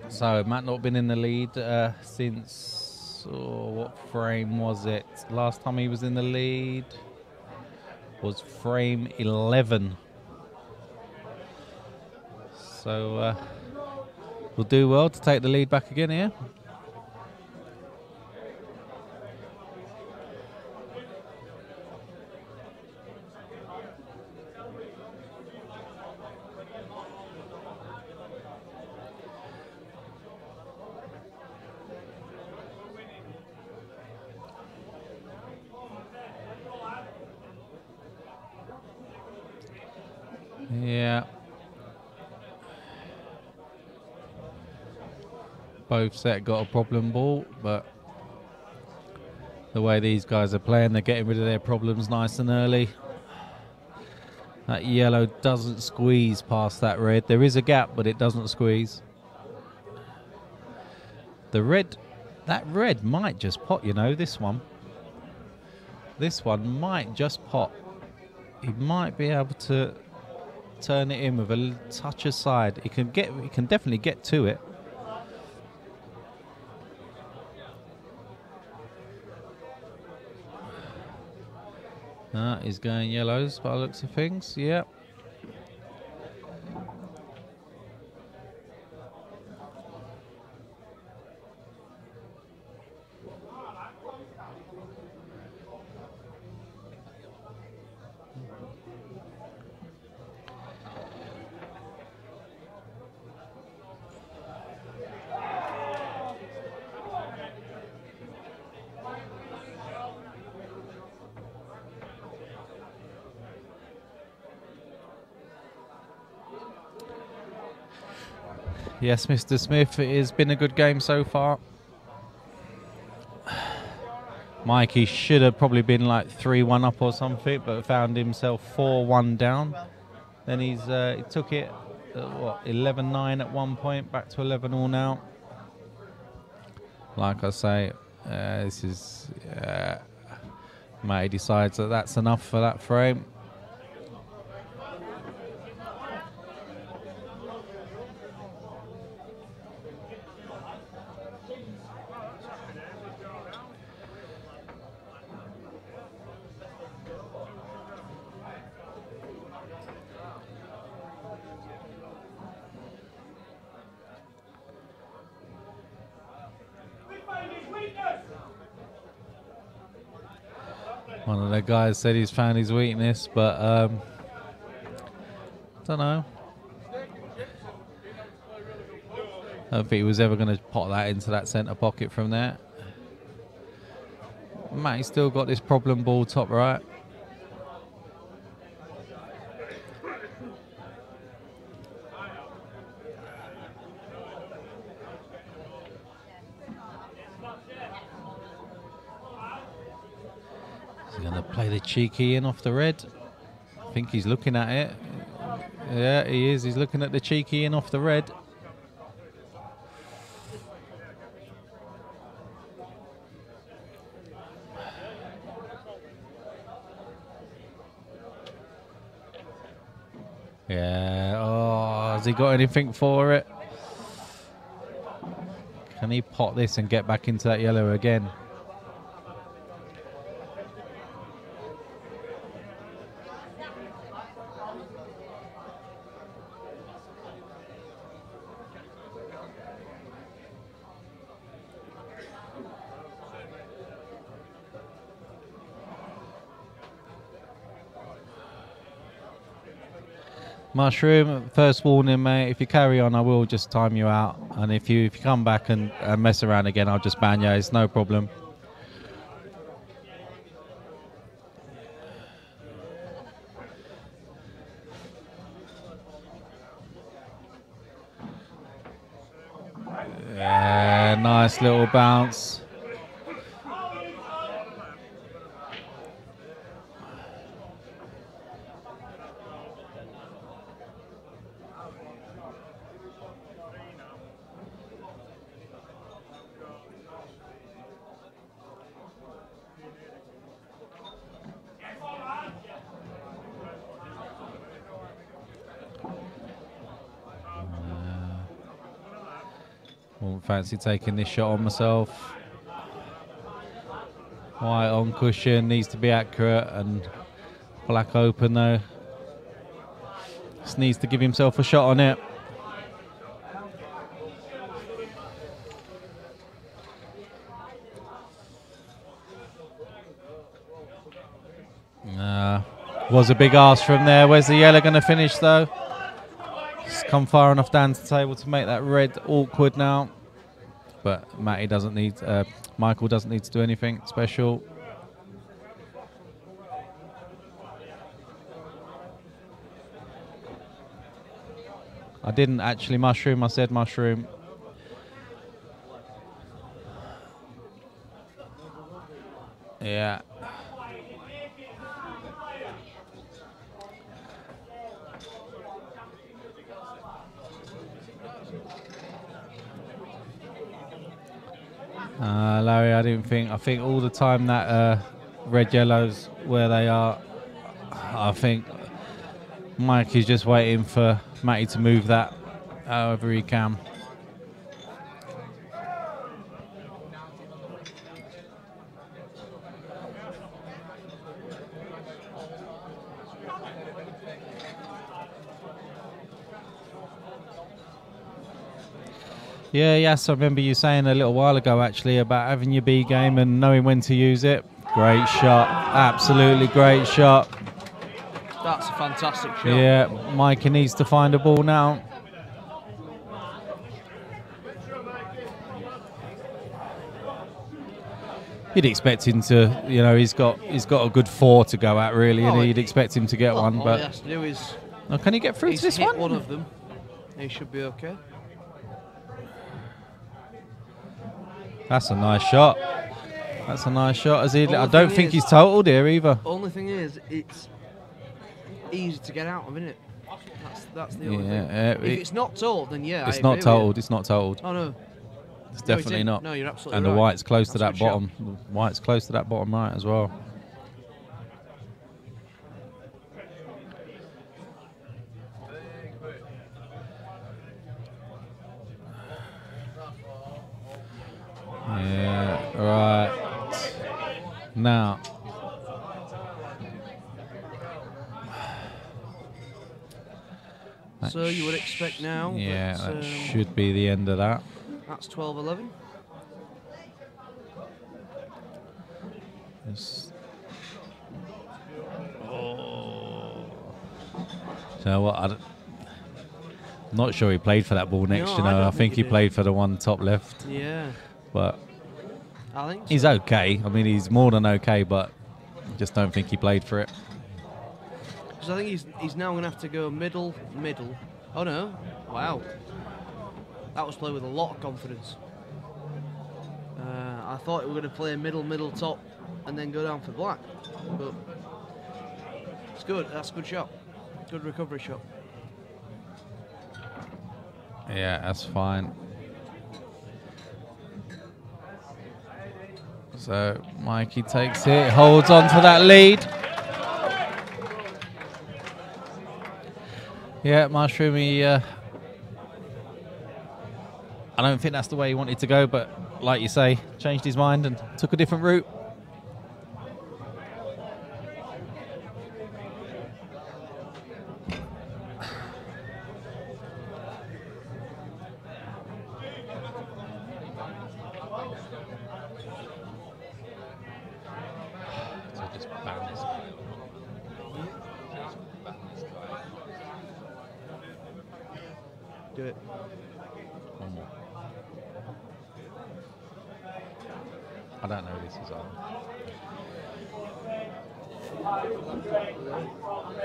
So, Matt not been in the lead since, what frame was it? Last time he was in the lead was frame 11. So, we'll do well to take the lead back again here. Yeah. Both set got a problem ball, but the way these guys are playing, they're getting rid of their problems nice and early. That yellow doesn't squeeze past that red. There is a gap, but it doesn't squeeze. The red, that red might just pot, you know, this one. This one might just pot. He might be able to turn it in with a touch aside. He can definitely get to it. He's going yellows by the looks of things. Yep. Yes, Mr. Smith, it has been a good game so far. Mikey should have probably been like 3-1 up or something, but found himself 4-1 down. Then he took it, 11-9 at one point, back to 11-all now. Like I say, this is... Matty decides that that's enough for that frame. One of the guys said he's found his weakness, but don't know. I don't think he was ever going to pot that into that centre pocket from there. Matty's still got this problem ball top right. He's going to play the cheeky in off the red. I think he's looking at it. Yeah, he is. He's looking at the cheeky in off the red. Yeah. Oh, has he got anything for it? Can he pot this and get back into that yellow again? Mushroom, first warning, mate. If you carry on, I will just time you out. And if you come back and mess around again, I'll just ban you. It's no problem. Yeah, nice little bounce. Won't fancy taking this shot on myself. White on cushion, needs to be accurate, and black open though. Just needs to give himself a shot on it. Was a big ask from there. Where's the yellow going to finish though? It's come far enough down to the table to make that red awkward now. But Matty doesn't need, Michael doesn't need to do anything special. I didn't actually mushroom, I said mushroom. Yeah. Larry, I think all the time that red yellows where they are, I think Mike is just waiting for Matty to move that however he can. Yeah, yes, I remember you saying a little while ago actually about having your B game and knowing when to use it. Great shot, absolutely great shot. That's a fantastic shot. Yeah, Mikey needs to find a ball now. You'd expect him to, you know, he's got a good 4 to go at really, and you'd expect him to get one. All But he has to do is, oh, can he get through to this hit one? One of them. He should be okay. That's a nice shot. That's a nice shot. I don't think he's totaled here either. Only thing is, it's easy to get out of, isn't it? That's the only thing. If it's not totaled, then yeah, it's not totaled. It's not totaled. Oh no, it's definitely not. No, you're absolutely right. And the white's close to that bottom. The white's close to that bottom right as well. Yeah, right. Now. So you would expect now. Yeah, that should be the end of that. That's 12-11. Oh. So what? I'm not sure he played for that ball next. You know, I think he played for the one top left. Yeah. But I think so. He's okay. I mean, he's more than okay, but I just don't think he played for it. Because I think he's now going to have to go middle. Oh no! Wow, that was played with a lot of confidence. I thought we were going to play middle, top, and then go down for black. But it's good. That's a good shot. Good recovery shot. Yeah, that's fine. So Mikey takes it, holds on to that lead. Yeah, Mushroomy, I don't think that's the way he wanted to go, but like you say, changed his mind and took a different route. Do it. I don't know who this is on.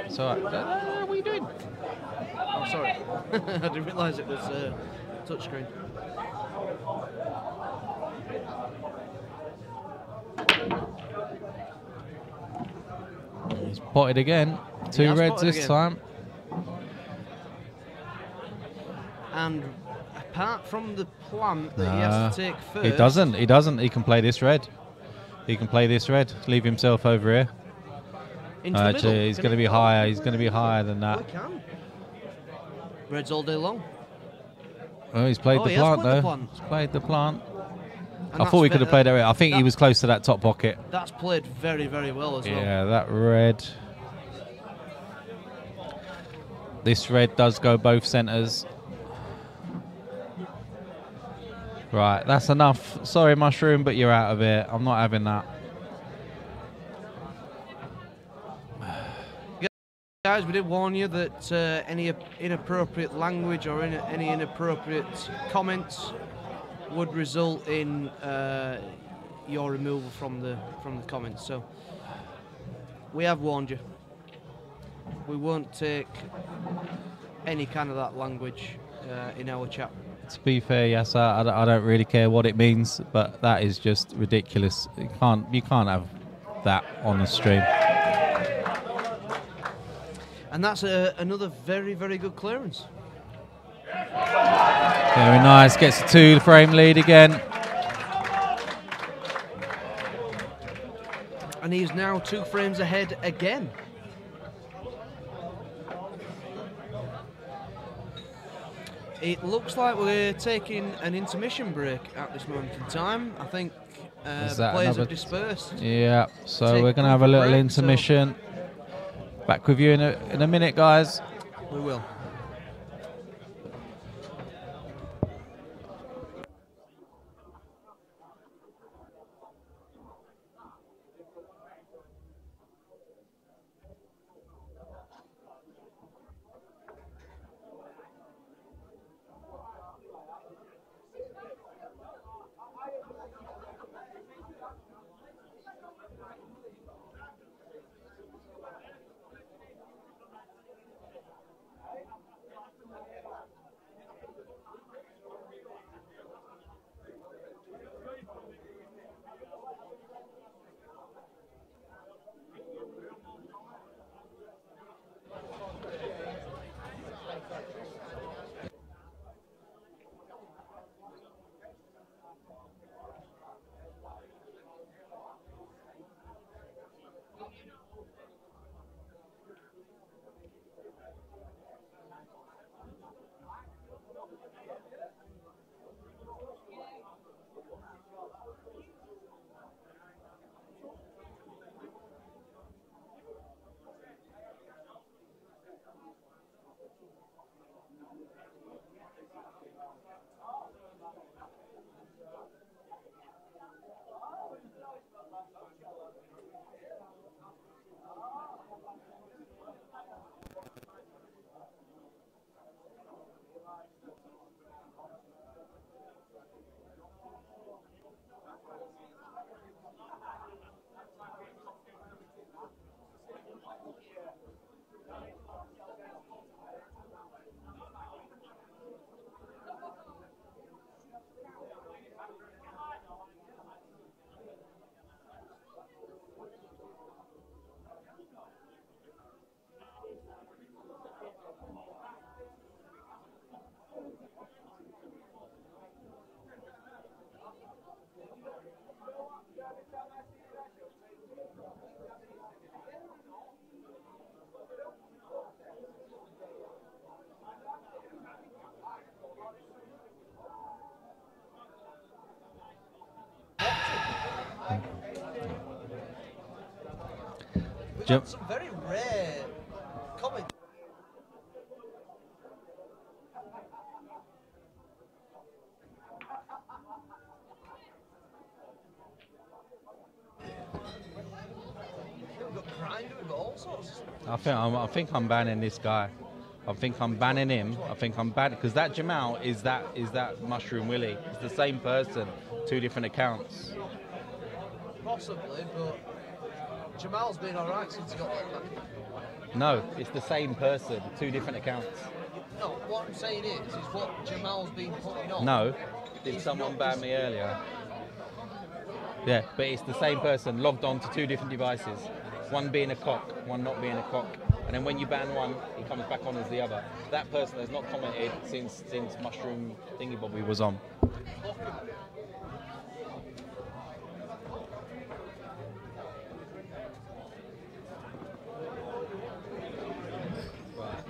So, what are you doing? Oh, sorry. I didn't realise it was touchscreen. He's potted again. Two reds this time. And apart from the plant that he has to take first... He doesn't. He doesn't. He can play this red. He can play this red. Leave himself over here. Into the middle. He's going to be higher. He's going to be higher than that. Oh, he can. Reds all day long. Oh, he's played the plant, though. He's played the plant. And I thought he could have played it. I think he was close to that top pocket. That's played very, very well as well. Yeah, that red. This red does go both centres. Right, that's enough. Sorry, Mushroom, but you're out of it. I'm not having that. Guys, we did warn you that any inappropriate language or any inappropriate comments would result in your removal from the comments. So we have warned you. We won't take any kind of that language in our chat. To be fair, yes, I don't really care what it means, but that is just ridiculous. You can't have that on the stream. And that's another very, very good clearance. Very nice. Gets a 2-frame lead again. And he's now 2 frames ahead again. It looks like we're taking an intermission break at this moment in time. I think the players have dispersed. Yeah, so we're going to have a little intermission. Back with you in a minute, guys. We will. We've got some very rare comments. We've got Grinder, we've got all sorts. I think I'm banning this guy. I think I'm banning him. I think I'm banning because that Jamal is that Mushroom Willie. It's the same person, 2 different accounts. Possibly, but Jamal's been alright since he got that back. No, it's the same person, 2 different accounts. No, what I'm saying is what Jamal's been putting on. No, did someone ban me earlier? Yeah, but it's the same person logged on to 2 different devices. One being a cock, one not being a cock. And then when you ban one, he comes back on as the other. That person has not commented since Mushroom Thingy Bobby was on. Right,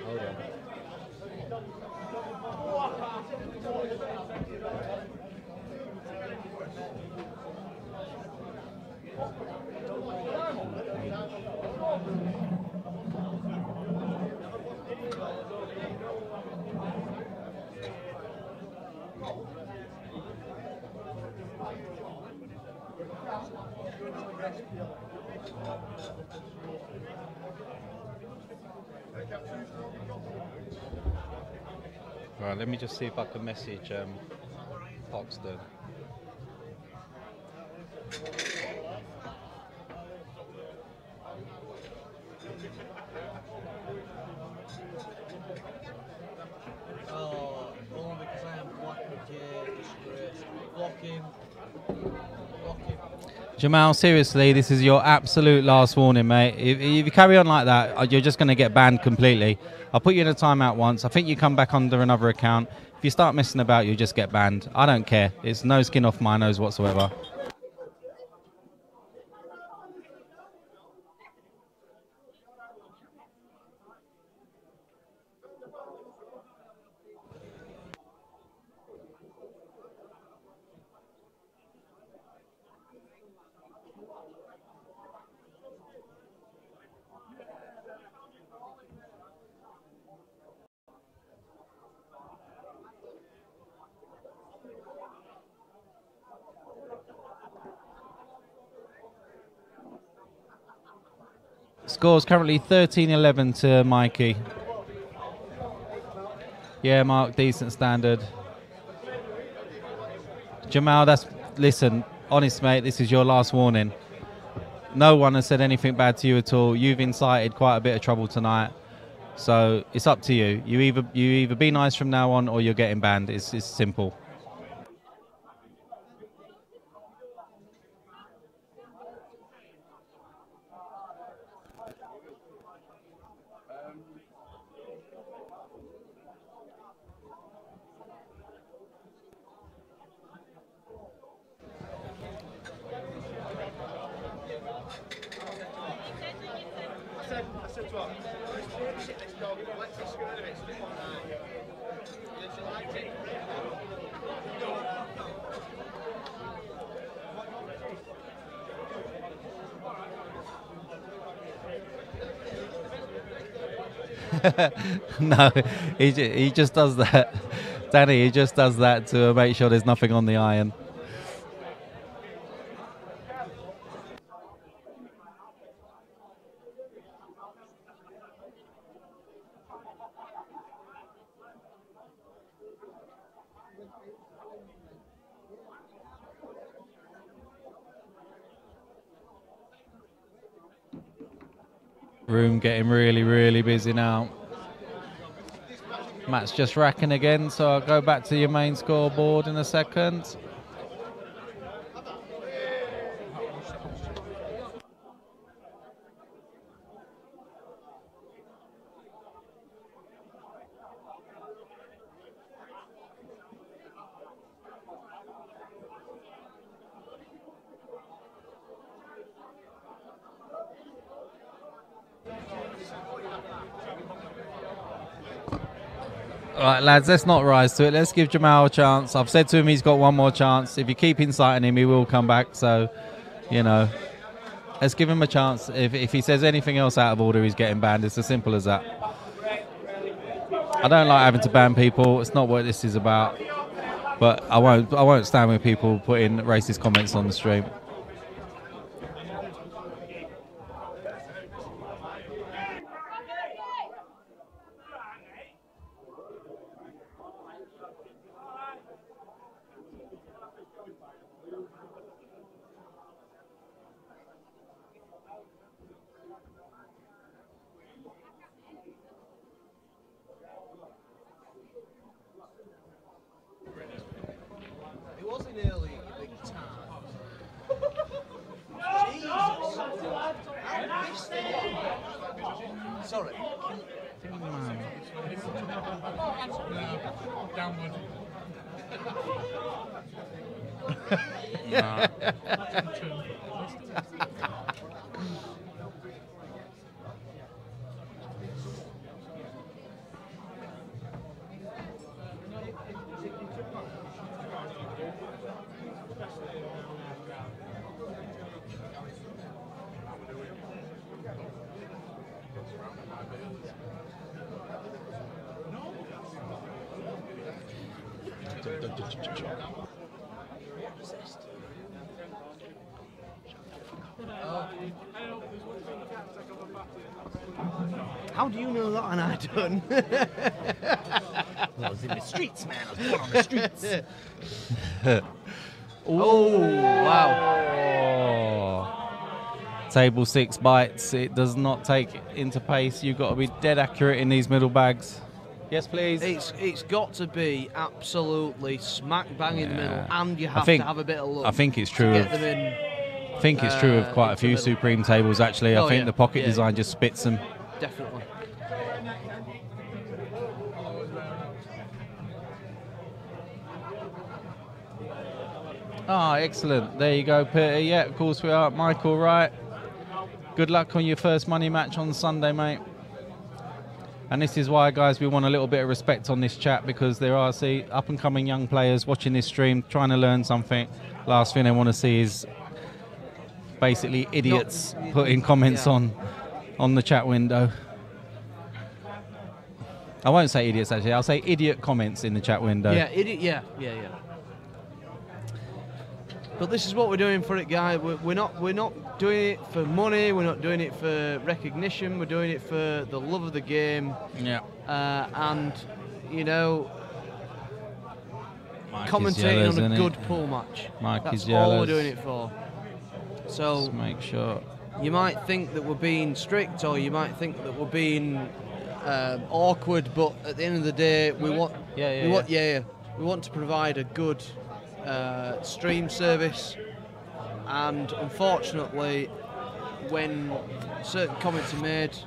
hold on. Right, let me just see if I can message Hoxton. Oh, only because I am black with disgrace. Block him. Jamal, seriously, this is your absolute last warning, mate. If you carry on like that, you're just going to get banned completely. I'll put you in a timeout once. I think you come back under another account. If you start messing about, you just get banned. I don't care. It's no skin off my nose whatsoever. Score's currently 13-11 to Mikey. Yeah, Mark, decent standard. Jamal, listen, honest mate, this is your last warning. No one has said anything bad to you at all. You've incited quite a bit of trouble tonight. So it's up to you. You either be nice from now on or you're getting banned. It's simple. No, he just does that. Danny, he just does that to make sure there's nothing on the iron. Room getting really, really busy now. Matt's just racking again, so I'll go back to your main scoreboard in a second. Right, lads, let's not rise to it. Let's give Jamal a chance. I've said to him he's got one more chance. If you keep inciting him, he will come back. So You know, let's give him a chance. If he says anything else out of order, he's getting banned. It's as simple as that. I don't like having to ban people. It's not what this is about. But I won't stand with people putting racist comments on the stream. How do you know that and I don't? I was in the streets, man. I was born on the streets. Oh, wow. Oh. Table 6 bites. It does not take into pace. You've got to be dead accurate in these middle bags. Yes, please. It's got to be absolutely smack bang in the middle, and you have to have a bit of luck. I think it's true. Get them in, I think it's true of quite a few Supreme tables, actually. I think the pocket design just spits them. Definitely. Ah, excellent. There you go, Peter. Yeah, of course we are. Michael, right. Good luck on your first money match on Sunday, mate. And this is why, guys, we want a little bit of respect on this chat, because there are, up-and-coming young players watching this stream, trying to learn something. Last thing they want to see is basically idiots putting comments on the chat window. I won't say idiots, actually. I'll say idiot comments in the chat window. Yeah, idiot. Yeah. But this is what we're doing for it, guys. We're not doing it for money. We're not doing it for recognition. We're doing it for the love of the game. Yeah. And you know, Mike commentating on a good pool match. That's all we're doing it for. So just make sure. You might think that we're being strict, or you might think that we're being awkward, but at the end of the day, we want we want to provide a good stream service, and unfortunately, when certain comments are made,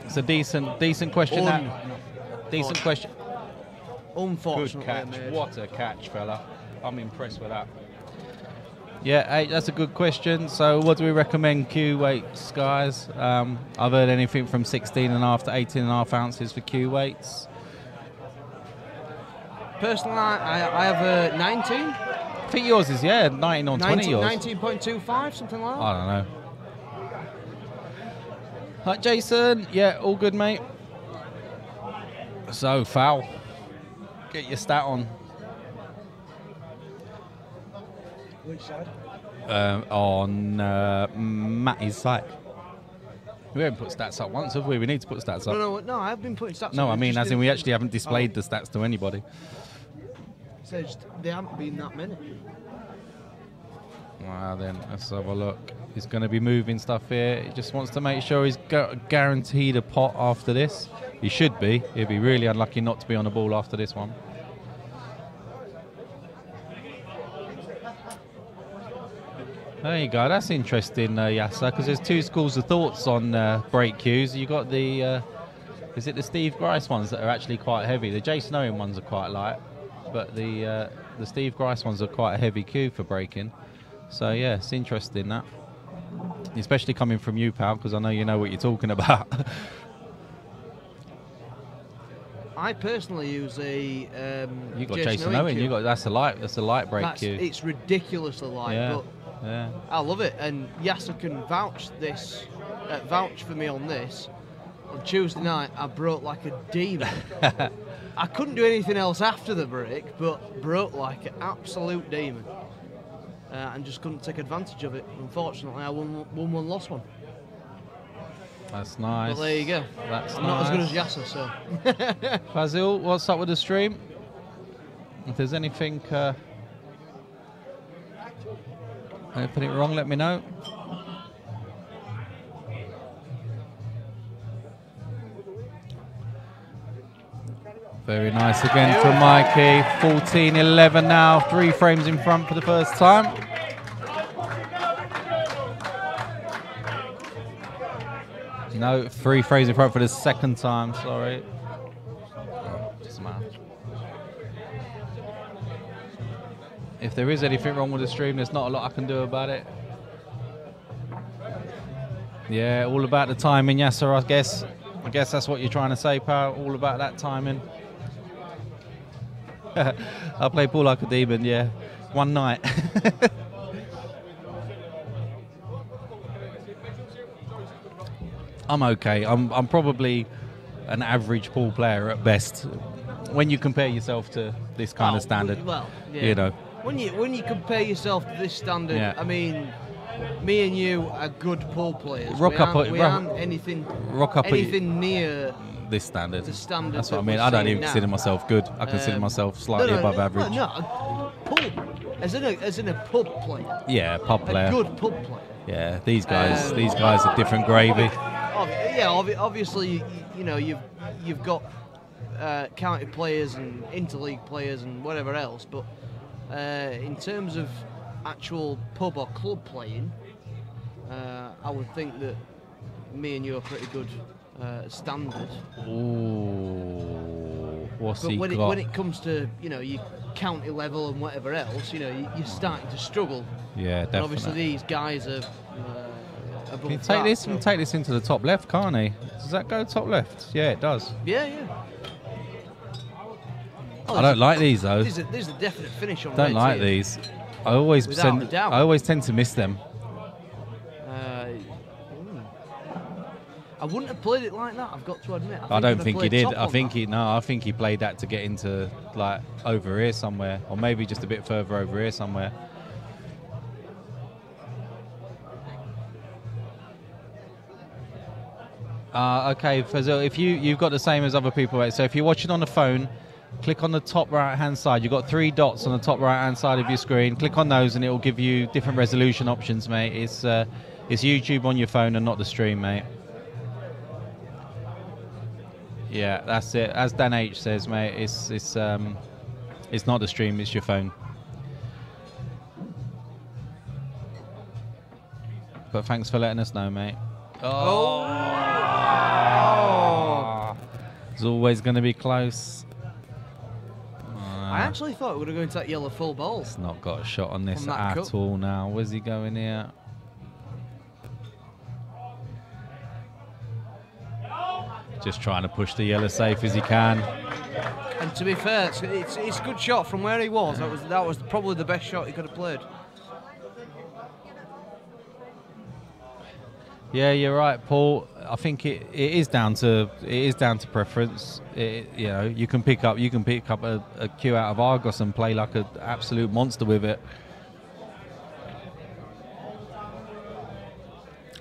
it's a decent question. Decent question. Unfortunately, good catch. What a catch, fella! I'm impressed with that. Yeah, hey, that's a good question. So, what do we recommend Q weights, guys? I've heard anything from 16.5 to 18.5 ounces for Q weights. Personally, I have a 19. I think yours is 19 on 20. Yours 19.25, something like that. I don't know. Right, Jason. Yeah, all good, mate. So foul. Get your stat on. Which side? On Matty's site. We haven't put stats up once, have we? We need to put stats up. No, I've been putting stats up. No, I mean, as in we actually haven't displayed the stats to anybody. So there haven't been that many. Well, then, let's have a look. He's going to be moving stuff here. He just wants to make sure he's guaranteed a pot after this. He should be. He'd be really unlucky not to be on the ball after this one. There you go. That's interesting, Yasser, because there's two schools of thoughts on break cues. You got the, is it the Steve Grice ones that are actually quite heavy? The Jason Owen ones are quite light, but the Steve Grice ones are quite a heavy cue for breaking. So yeah, it's interesting that, especially coming from you, pal, because I know you know what you're talking about. I personally use a. You got Jason Owen. You got that's a light break cue. It's ridiculously light, but Yeah. I love it, and Yasser can vouch for me on this. On Tuesday night, I broke like a demon. I couldn't do anything else after the break, but broke like an absolute demon. And just couldn't take advantage of it. Unfortunately, I won one, lost one. That's nice. But there you go. That's I'm not as good as Yasser, so. Fazil, what's up with the stream? If there's anything it wrong, let me know. Very nice again from Mikey. 14-11 now, 3 frames in front for the first time. No, 3 frames in front for the second time, sorry. Doesn't matter. If there is anything wrong with the stream, there's not a lot I can do about it. Yeah, all about the timing, Yasser, I guess. I guess that's what you're trying to say, pal. All about that timing. I play pool like a demon, yeah. One night. I'm okay. I'm probably an average pool player at best when you compare yourself to this kind of standard. Well, yeah. You know. When you compare yourself to this standard, Yeah. I mean, me and you are good pool players. Rock up we aren't anything near this standard. the standard. That's what I that mean. we're I don't seeing even consider now. myself good. I consider myself slightly above average. No, as in a pub player. Yeah, pub player. A good pub player. Yeah, these guys are different gravy. Obviously, you know, you've got county players and interleague players and whatever else, but in terms of actual pub or club playing, I would think that me and you are pretty good standard. Ooh, what's But he when got? it comes to, you know, your county level and whatever else, you know, you're starting to struggle. Yeah, And definitely. obviously these guys are above Can you take that, this? so- You can take this into the top left, can't he? Does that go top left? Yeah, it does. Yeah. I don't like these though. There's a definite finish on Don't reds like here. these. I always Without a doubt. I always tend to miss them. I wouldn't have played it like that, I've got to admit. I don't I'd think have he played did. top I on think that. I think he played that to get into like over here somewhere, or maybe just a bit further over here somewhere. Okay, Fazil, if you've got the same as other people, right? So if you're watching on the phone, click on the top right-hand side. You've got 3 dots on the top right-hand side of your screen. Click on those, and it will give you different resolution options, mate. It's YouTube on your phone and not the stream, mate. Yeah, that's it. As Dan H says, mate, it's not the stream, it's your phone. But thanks for letting us know, mate. Oh! It's always going to be close. I actually thought it would have gone to that yellow full ball. It's not got a shot on this From that at cup. all now. Where's he going here? Just trying to push the yellow safe as he can. And to be fair, it's a good shot from where he was. That was probably the best shot he could have played. Yeah, you're right, Paul. I think it is down to preference. You know, you can pick up a cue out of Argos and play like an absolute monster with it.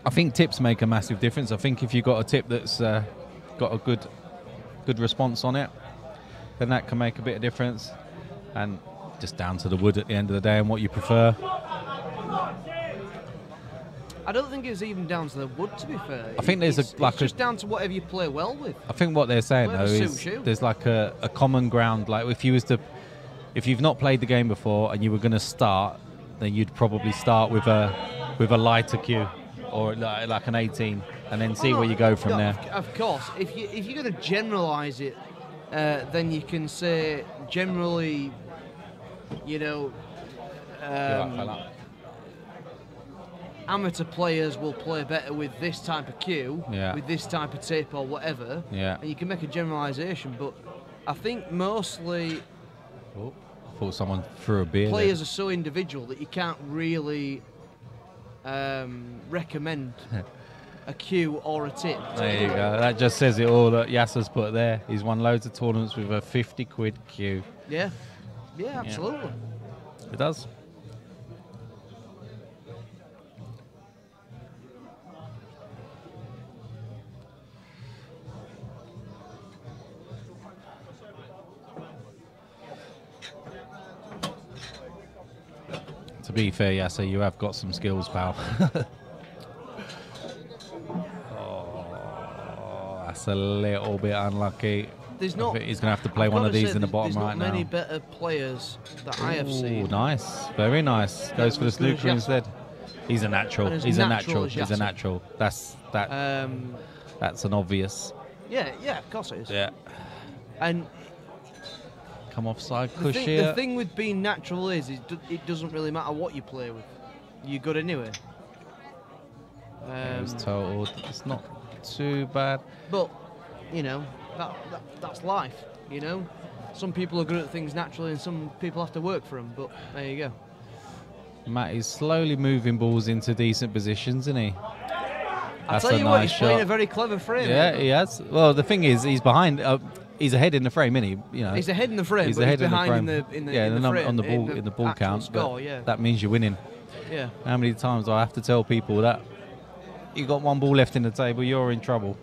I think tips make a massive difference. I think if you've got a tip that's got a good response on it, then that can make a bit of difference. And just down to the wood at the end of the day and what you prefer. I don't think it's even down to the wood, to be fair. I think there's it's just down to whatever you play well with. I think what they're saying though Whatever is suits you. there's like a common ground. Like if you've not played the game before and you were going to start, then you'd probably start with a lighter cue or like an 18, and then see where you go from there. Of course, if you're going to generalise it, then you can say generally, you know, amateur players will play better with this type of cue, with this type of tip or whatever, and you can make a generalisation. But I think mostly I thought someone threw a beer. players are so individual that you can't really recommend a cue or a tip. There you go. That just says it all that Yasser's put there. He's won loads of tournaments with a 50 quid cue. Yeah, absolutely. It does. To be fair, Yasser, you have got some skills, pal. Oh, that's a little bit unlucky. There's I not. think he's going to have to play I've one gotta of these say in the there's- bottom right There's not many now. better players that I have Ooh, seen. nice. Very nice. Goes for the as good as snooker Yasser. instead. He's a natural. And as He's a natural natural. as He's a Yasser. natural. That's an obvious. Yeah, of course it is. Yeah. And Come offside, the cush thing, here. the thing with being natural is it doesn't really matter what you play with. You're good anyway. It was totaled. It's not too bad. But you know that's life. You know, some people are good at things naturally, and some people have to work for them. But there you go. Matt is slowly moving balls into decent positions, isn't he? I'll That's tell a you what, nice he's playing shot. a very clever frame. Yeah, he has. Well, the thing is, he's behind. He's ahead in the frame, isn't he? You know, He's ahead in the frame, he's but ahead he's behind in the frame. in the yeah, in the frame, on the ball in the ball actual count. score, but yeah. that means you're winning. Yeah. How many times do I have to tell people that you got one ball left in the table, you're in trouble?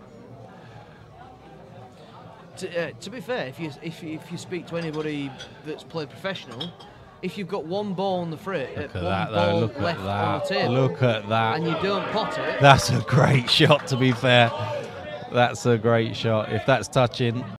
To be fair, if you speak to anybody that's played professional, if you've got one ball on the frame, Look at one that, though. ball Look left at on the that. table, Look at that. and you don't pot it, That's a great shot, to be fair. That's a great shot. If that's touching,